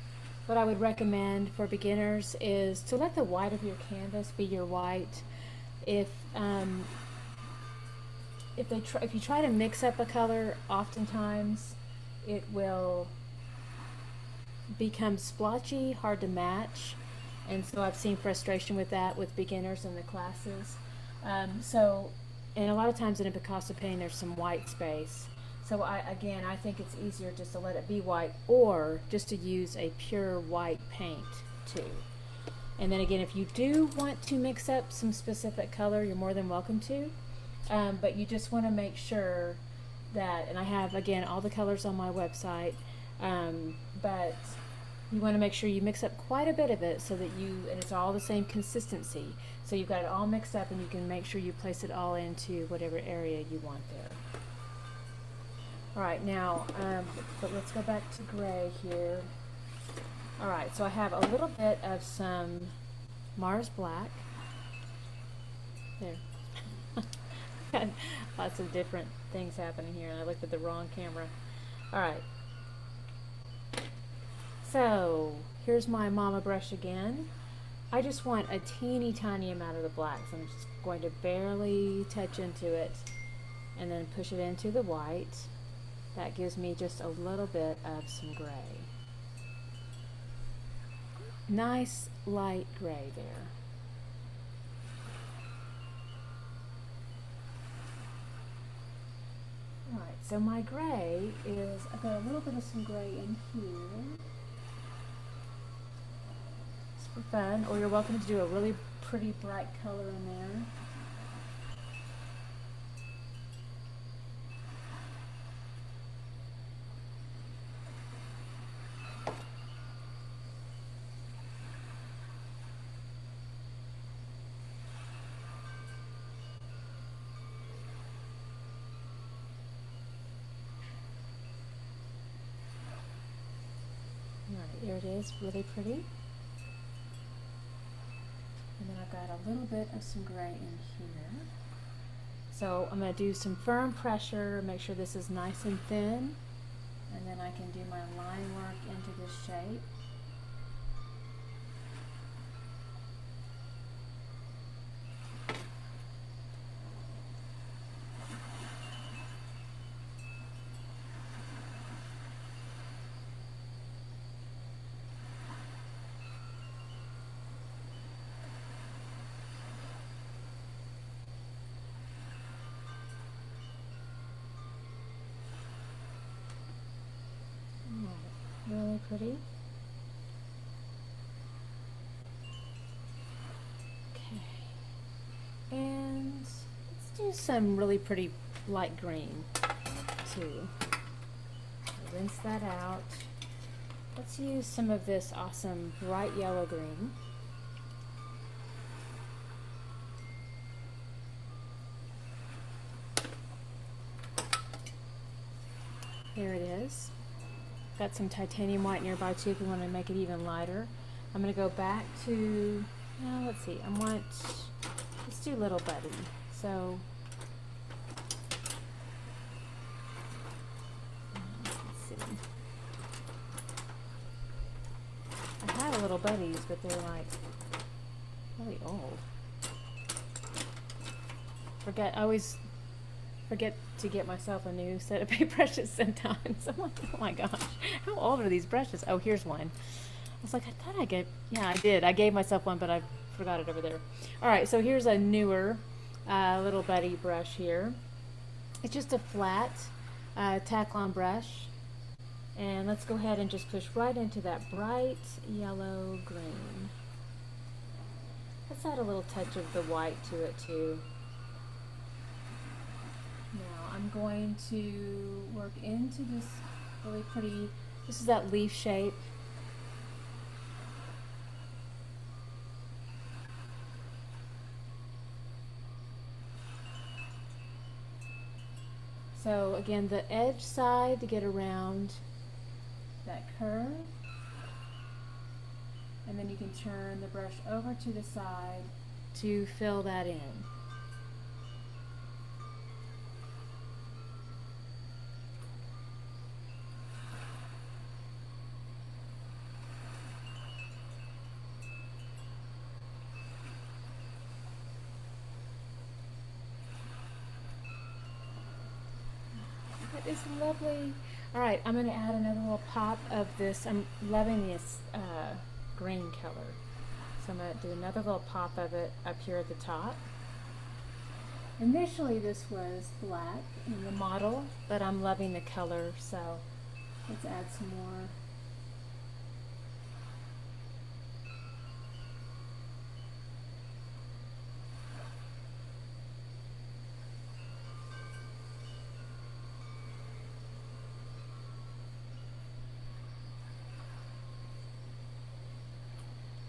what I would recommend for beginners is to let the white of your canvas be your white. If you try to mix up a color, oftentimes it will become splotchy, hard to match, and so I've seen frustration with that with beginners in the classes. And a lot of times in a Picasso painting there's some white space. So I think it's easier just to let it be white, or just to use a pure white paint too. And then again, if you do want to mix up some specific color, you're more than welcome to. But you just want to make sure that, and I have again all the colors on my website, but you want to make sure you mix up quite a bit of it so that and it's all the same consistency. So you've got it all mixed up and you can make sure you place it all into whatever area you want there. Alright, now, but let's go back to gray here. Alright, so I have a little bit of some Mars Black. There. Got lots of different things happening here, and I looked at the wrong camera. Alright. So, here's my mama brush again. I just want a teeny tiny amount of the black, so I'm just going to barely touch into it and then push it into the white. That gives me just a little bit of some gray. Nice light gray there. Alright, so my gray is, I've got a little bit of some gray in here. It's for fun, or you're welcome to do a really pretty bright color in there. There it is, really pretty. And then I've got a little bit of some gray in here. So I'm going to do some firm pressure, make sure this is nice and thin, And then I can do my line work into this shape. Really pretty. Okay. And let's do some really pretty light green too. Rinse that out. Let's use some of this awesome bright yellow green. There it is. Got some titanium white nearby too if you want to make it even lighter. I'm going to go back to, let's see, let's do Little Buddy. So, let's see. I have Little Buddies, but they're like really old. I always forget to get myself a new set of paintbrushes sometimes. I'm like, oh my gosh, how old are these brushes? Oh, here's one. I was like, I thought I gave, yeah, I did. I gave myself one, but I forgot it over there. All right, so here's a newer Little Buddy brush here. It's just a flat Taklon brush. And let's go ahead and just push right into that bright yellow green. Let's add a little touch of the white to it too. Now I'm going to work into this really pretty, this is that leaf shape. So again, the edge side to get around that curve, and then you can turn the brush over to the side to fill that in. That is lovely. All right, I'm going to add another little pop of this. I'm loving this green color. So I'm going to do another little pop of it up here at the top. Initially this was black in the model, but I'm loving the color, so let's add some more.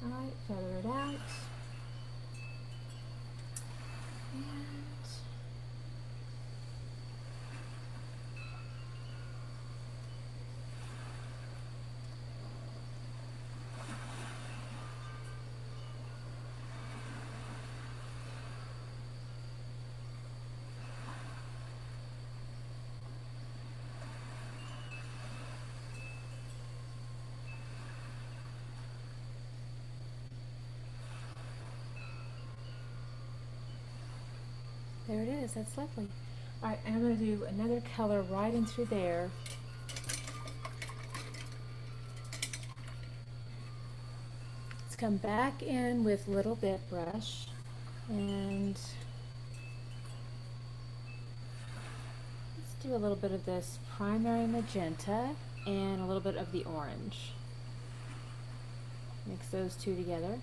Alright, feather it out. And there it is. That's lovely. All right, I'm going to do another color right in through there. Let's come back in with little bit brush and let's do a little bit of this primary magenta and a little bit of the orange. Mix those two together.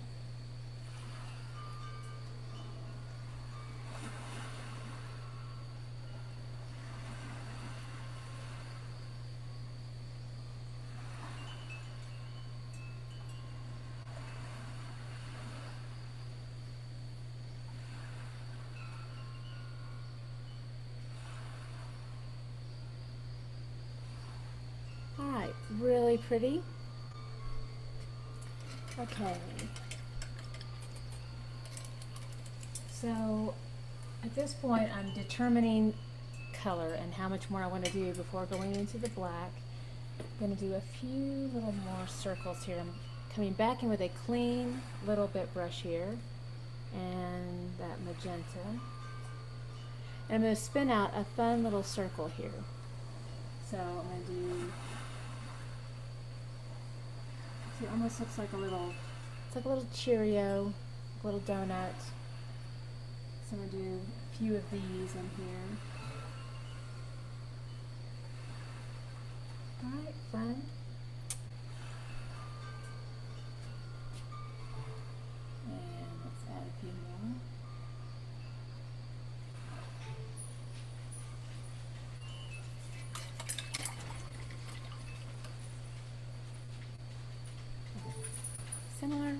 Alright, really pretty. Okay. So at this point I'm determining color and how much more I want to do before going into the black. I'm going to do a few little more circles here. I'm coming back in with a clean little bit brush here and that magenta. And I'm going to spin out a fun little circle here. So I'm going to do, see, it almost looks like a little, it's like a little Cheerio, a little donut. So I'm going to do a few of these in here. Alright, fun. And let's add a few more. Similar.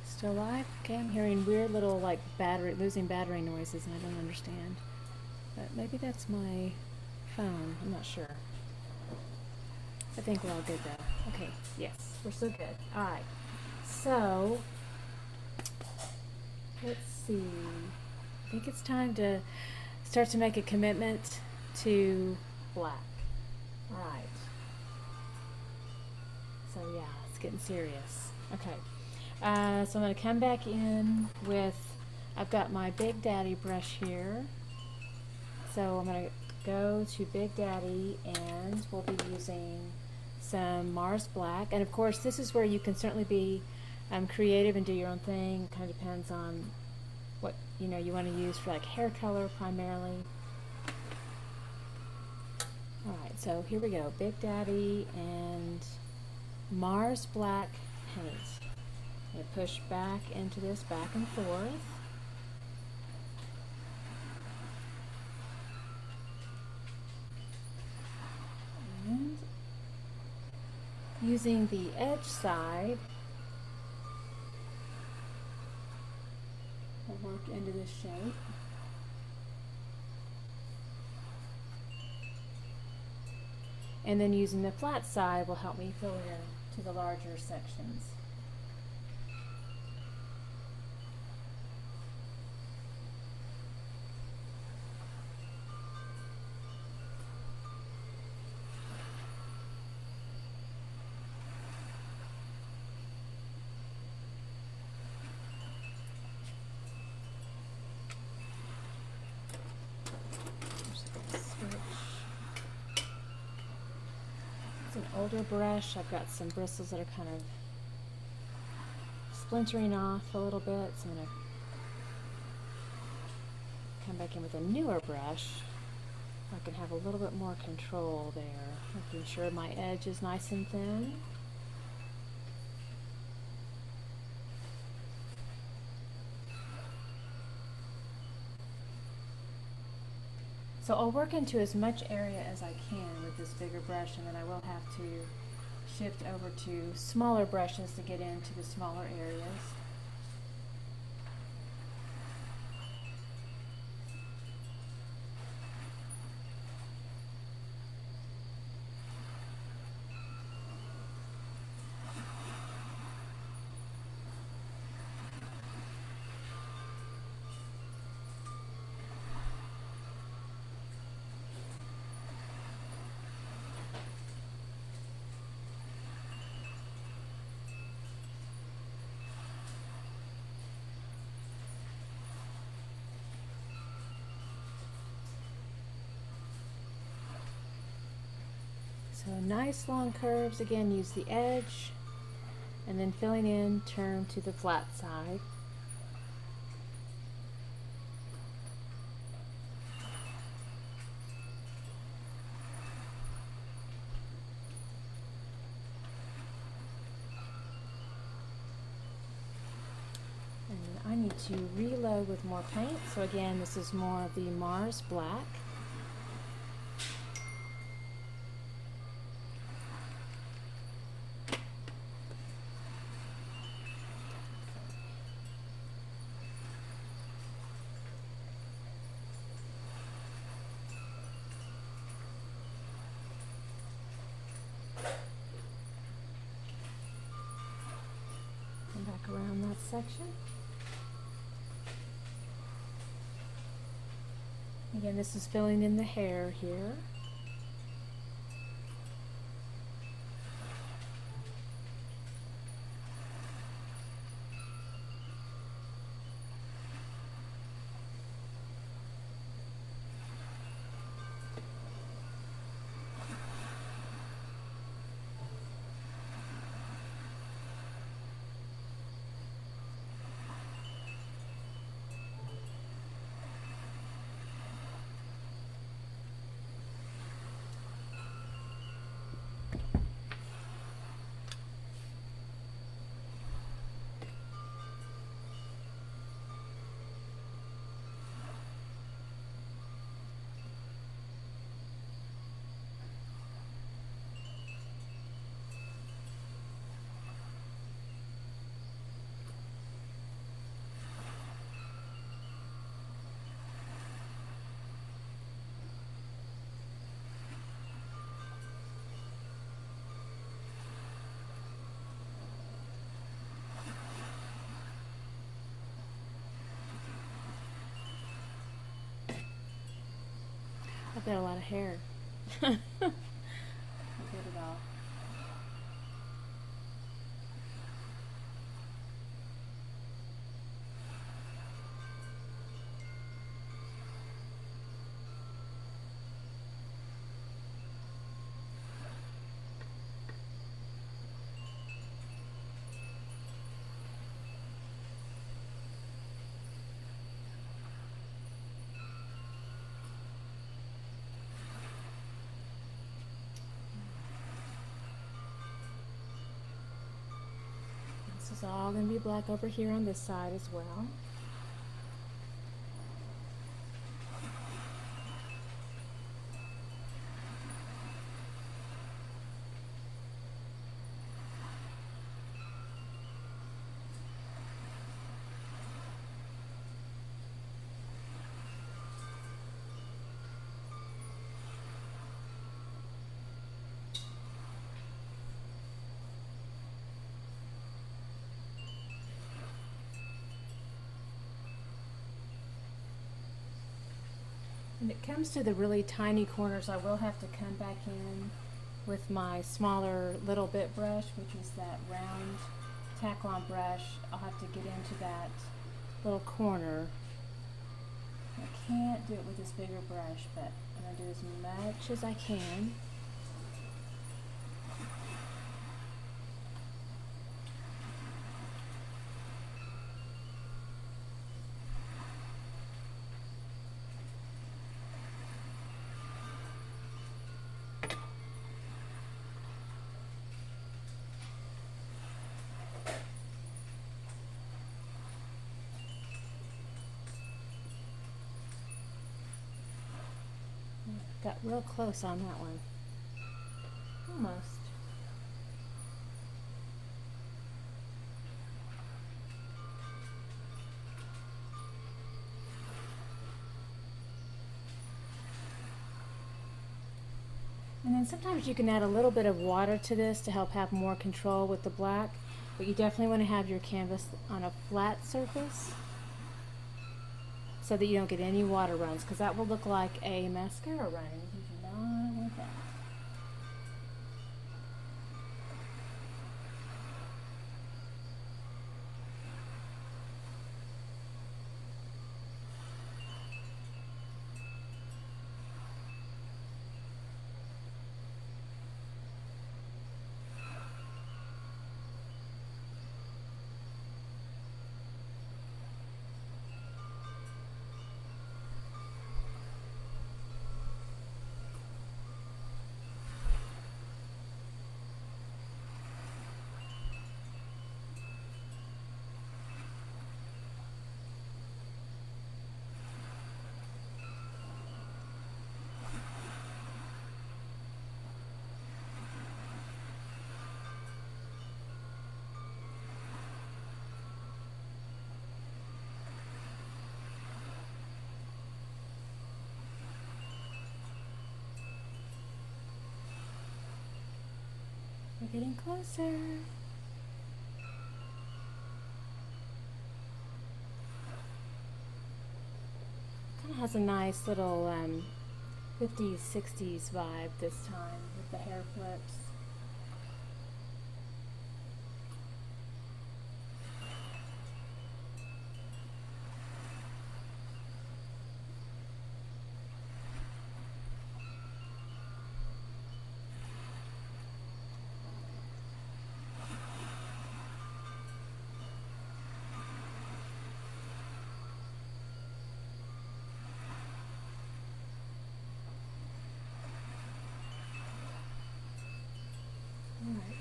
Still alive? Okay, I'm hearing weird little like losing battery noises and I don't understand. But maybe that's my phone, I'm not sure. I think we're all good though. Okay, yes, we're still good. Alright, so let's see. I think it's time to start to make a commitment to black. Alright. So yeah, it's getting serious. Okay, so I'm going to come back in with, I've got my Big Daddy brush here. So I'm going to go to Big Daddy and we'll be using some Mars Black. And of course this is where you can certainly be creative and do your own thing. Kind of depends on what you want to use for like hair color primarily. Alright, so here we go. Big Daddy and Mars Black paint. And push back into this back and forth. And using the edge side, I'll work into this shape. And then using the flat side will help me fill in to the larger sections. It's an older brush. I've got some bristles that are kind of splintering off a little bit, so I'm going to come back in with a newer brush. I can have a little bit more control there, making sure my edge is nice and thin. So I'll work into as much area as I can with this bigger brush, and then I will have to shift over to smaller brushes to get into the smaller areas. So nice long curves, again use the edge, and then filling in, turn to the flat side. And I need to reload with more paint, so again this is more of the Mars Black. Back around that section. Again, this is filling in the hair here. I've got a lot of hair. I'll get it all. This is all going to be black over here on this side as well. When it comes to the really tiny corners, I will have to come back in with my smaller little bit brush, which is that round tack-on brush. I'll have to get into that little corner. I can't do it with this bigger brush, but I'm going to do as much as I can. Got real close on that one. Almost. And then sometimes you can add a little bit of water to this to help have more control with the black, but you definitely want to have your canvas on a flat surface so that you don't get any water runs, because that will look like a mascara running. You do not want that. We're getting closer. Kind of has a nice little 50s, 60s vibe this time with the hair flips.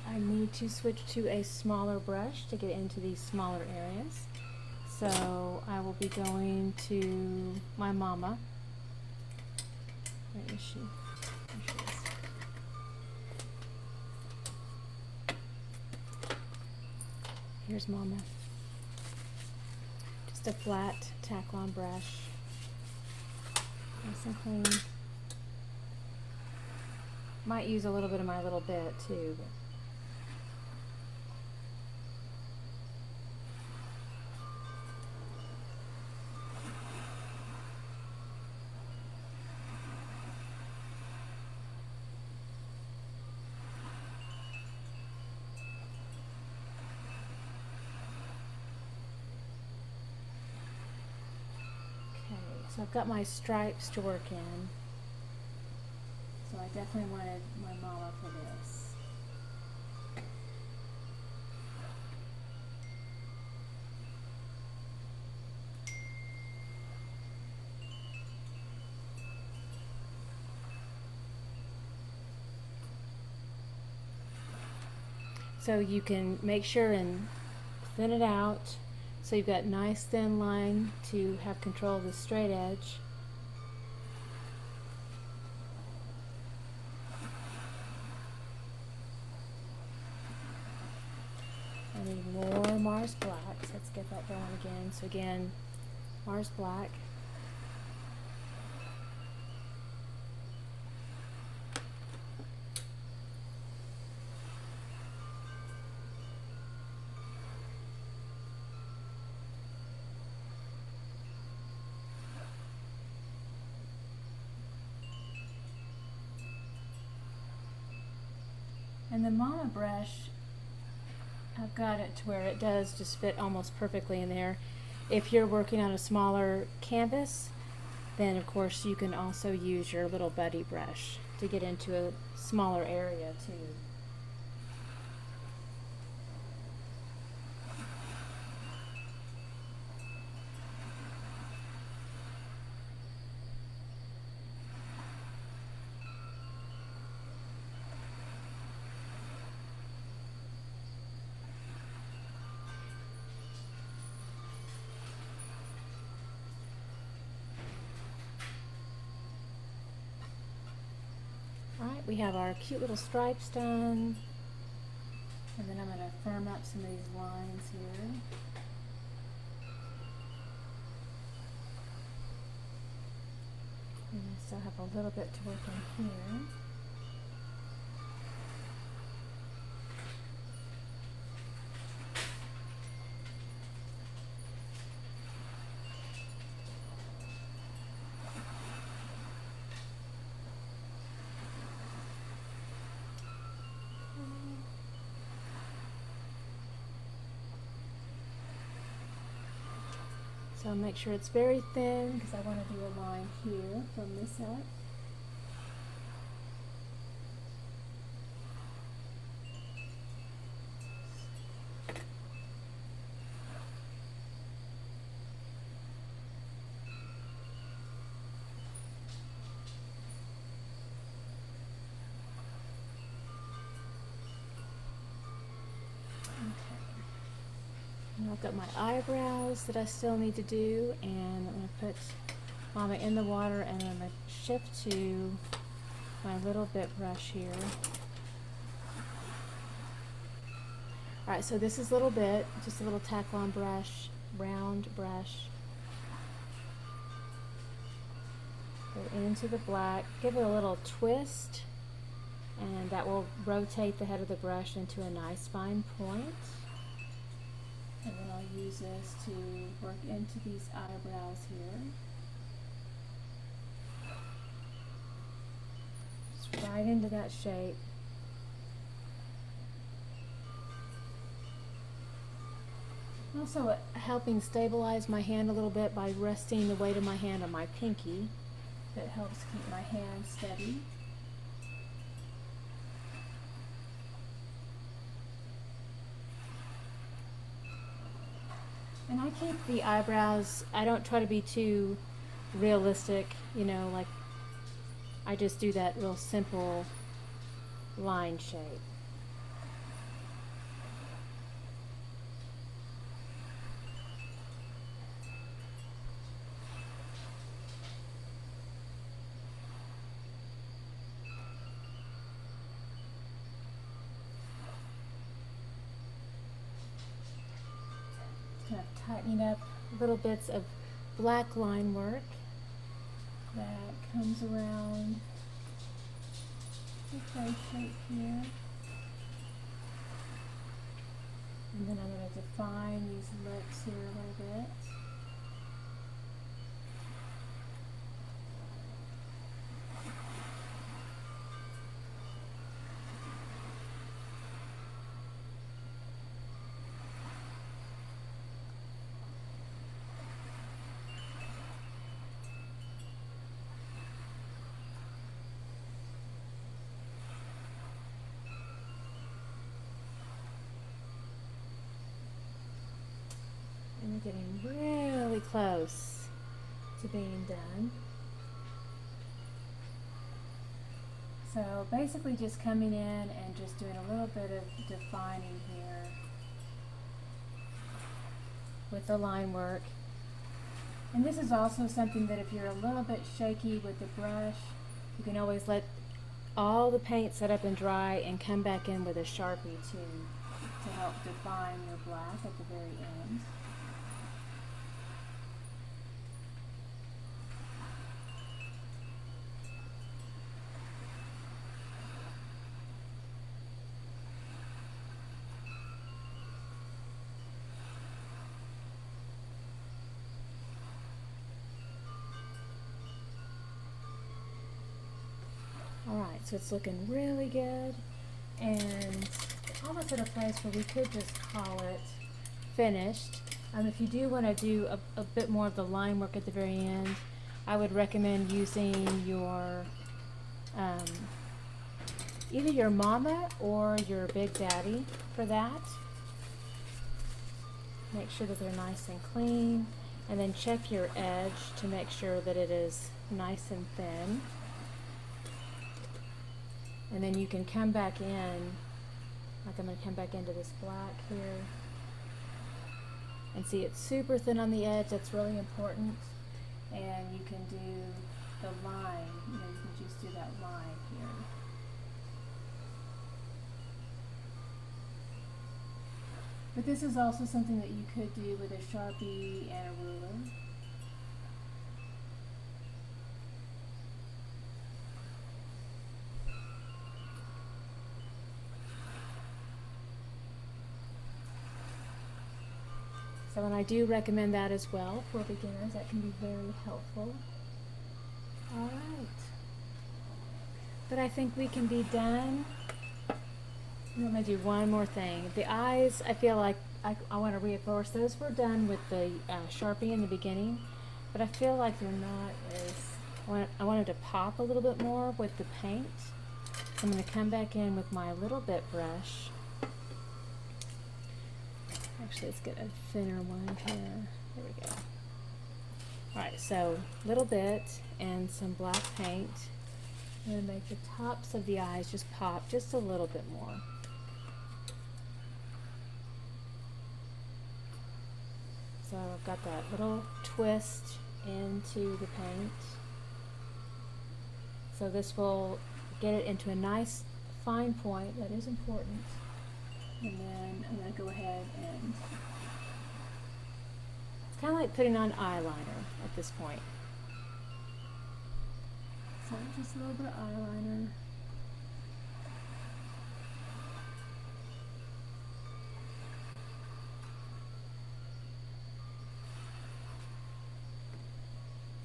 I need to switch to a smaller brush to get into these smaller areas. So I will be going to my mama. Where is she? There she is. Here's mama. Just a flat tack-on brush. Nice and clean. Might use a little bit of my little bit too. So I've got my stripes to work in. So I definitely wanted my mama for this. So you can make sure and thin it out so you've got nice thin line to have control of the straight edge. I need more Mars Black, so let's get that going again. So again, Mars Black. And the mama brush, I've got it to where it does just fit almost perfectly in there. If you're working on a smaller canvas, then of course you can also use your little buddy brush to get into a smaller area too. Alright, we have our cute little stripes done. And then I'm going to firm up some of these lines here. And I still have a little bit to work in here. So make sure it's very thin because I want to do a line here from this side. I've got my eyebrows that I still need to do, and I'm going to put mama in the water, and I'm going to shift to my little bit brush here. Alright, so this is little bit, just a little tack-on brush, round brush. Go into the black, give it a little twist, and that will rotate the head of the brush into a nice fine point. And then I'll use this to work into these eyebrows here. right into that shape. Also helping stabilize my hand a little bit by resting the weight of my hand on my pinky. That helps keep my hand steady. And I keep the eyebrows, I don't try to be too realistic, you know, like I just do that real simple line shape. Kind of tightening up little bits of black line work that comes around the face shape here. And then I'm going to define these lips here a little bit. And we're getting really close to being done. So basically just coming in and just doing a little bit of defining here with the line work. And this is also something that if you're a little bit shaky with the brush, you can always let all the paint set up and dry and come back in with a Sharpie to help define your black at the very end. Alright, so it's looking really good, and almost at a place where we could just call it finished. If you do want to do a bit more of the line work at the very end, I would recommend using your either your mama or your Big Daddy for that. Make sure that they're nice and clean, and then check your edge to make sure that it is nice and thin. And then you can come back in, like I'm going to come back into this black here, and see it's super thin on the edge. That's really important. And you can do the line, you can just do that line here. But this is also something that you could do with a Sharpie and a ruler. So, and I do recommend that as well for beginners. That can be very helpful. All right. But I think we can be done. I'm going to do one more thing. The eyes, I feel like I want to reinforce. Those were done with the Sharpie in the beginning, but I feel like they're not as, I wanted to pop a little bit more with the paint. So I'm going to come back in with my little bit brush. Actually, let's get a thinner one here. There we go. Alright, so little bit and some black paint. I'm going to make the tops of the eyes just pop just a little bit more. So I've got that little twist into the paint. So this will get it into a nice fine point. That is important. And then I'm going to go ahead and, it's kind of like putting on eyeliner at this point. So just a little bit of eyeliner.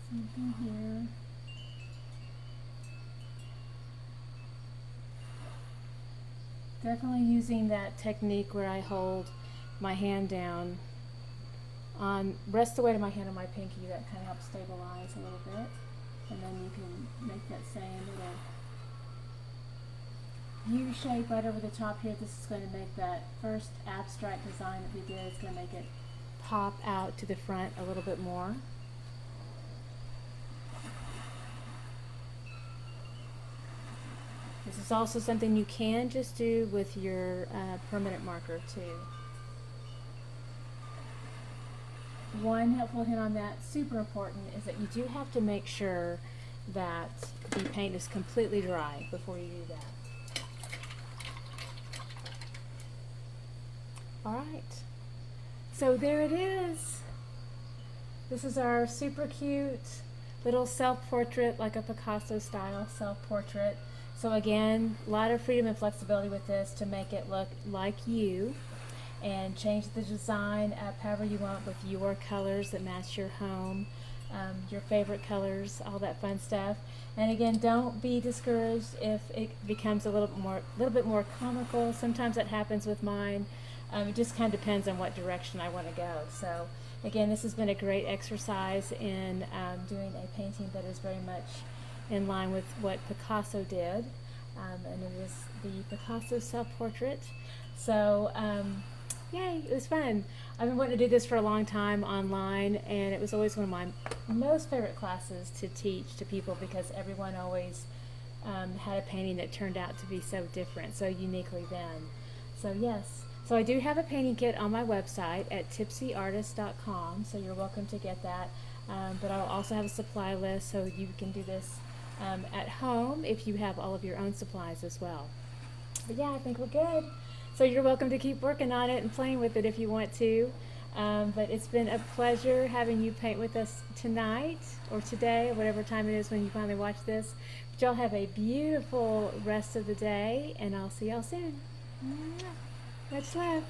Something here. Definitely using that technique where I hold my hand down rest the weight of my hand on my pinky. That kind of helps stabilize a little bit. And then you can make that same little U shape right over the top here. This is going to make that first abstract design that we did. It's going to make it pop out to the front a little bit more. This is also something you can just do with your permanent marker too. One helpful hint on that, super important, is that you do have to make sure that the paint is completely dry before you do that. Alright, so there it is. This is our super cute little self-portrait, like a Picasso style self-portrait. So again, a lot of freedom and flexibility with this to make it look like you, and change the design up however you want with your colors that match your home, your favorite colors, all that fun stuff. And again, don't be discouraged if it becomes a little bit more comical. Sometimes that happens with mine. It just kind of depends on what direction I want to go. So again, this has been a great exercise in doing a painting that is very much in line with what Picasso did, and it is the Picasso self-portrait. So yay, it was fun. I've been wanting to do this for a long time online, and it was always one of my most favorite classes to teach to people, because everyone always had a painting that turned out to be so different, so uniquely them. So yes, so I do have a painting kit on my website at tipsyartist.com, so you're welcome to get that. But I'll also have a supply list, so you can do this at home if you have all of your own supplies as well. But yeah, I think we're good. So you're welcome to keep working on it and playing with it if you want to. But it's been a pleasure having you paint with us tonight, or today, or whatever time it is when you finally watch this. But y'all have a beautiful rest of the day, and I'll see y'all soon. Much love.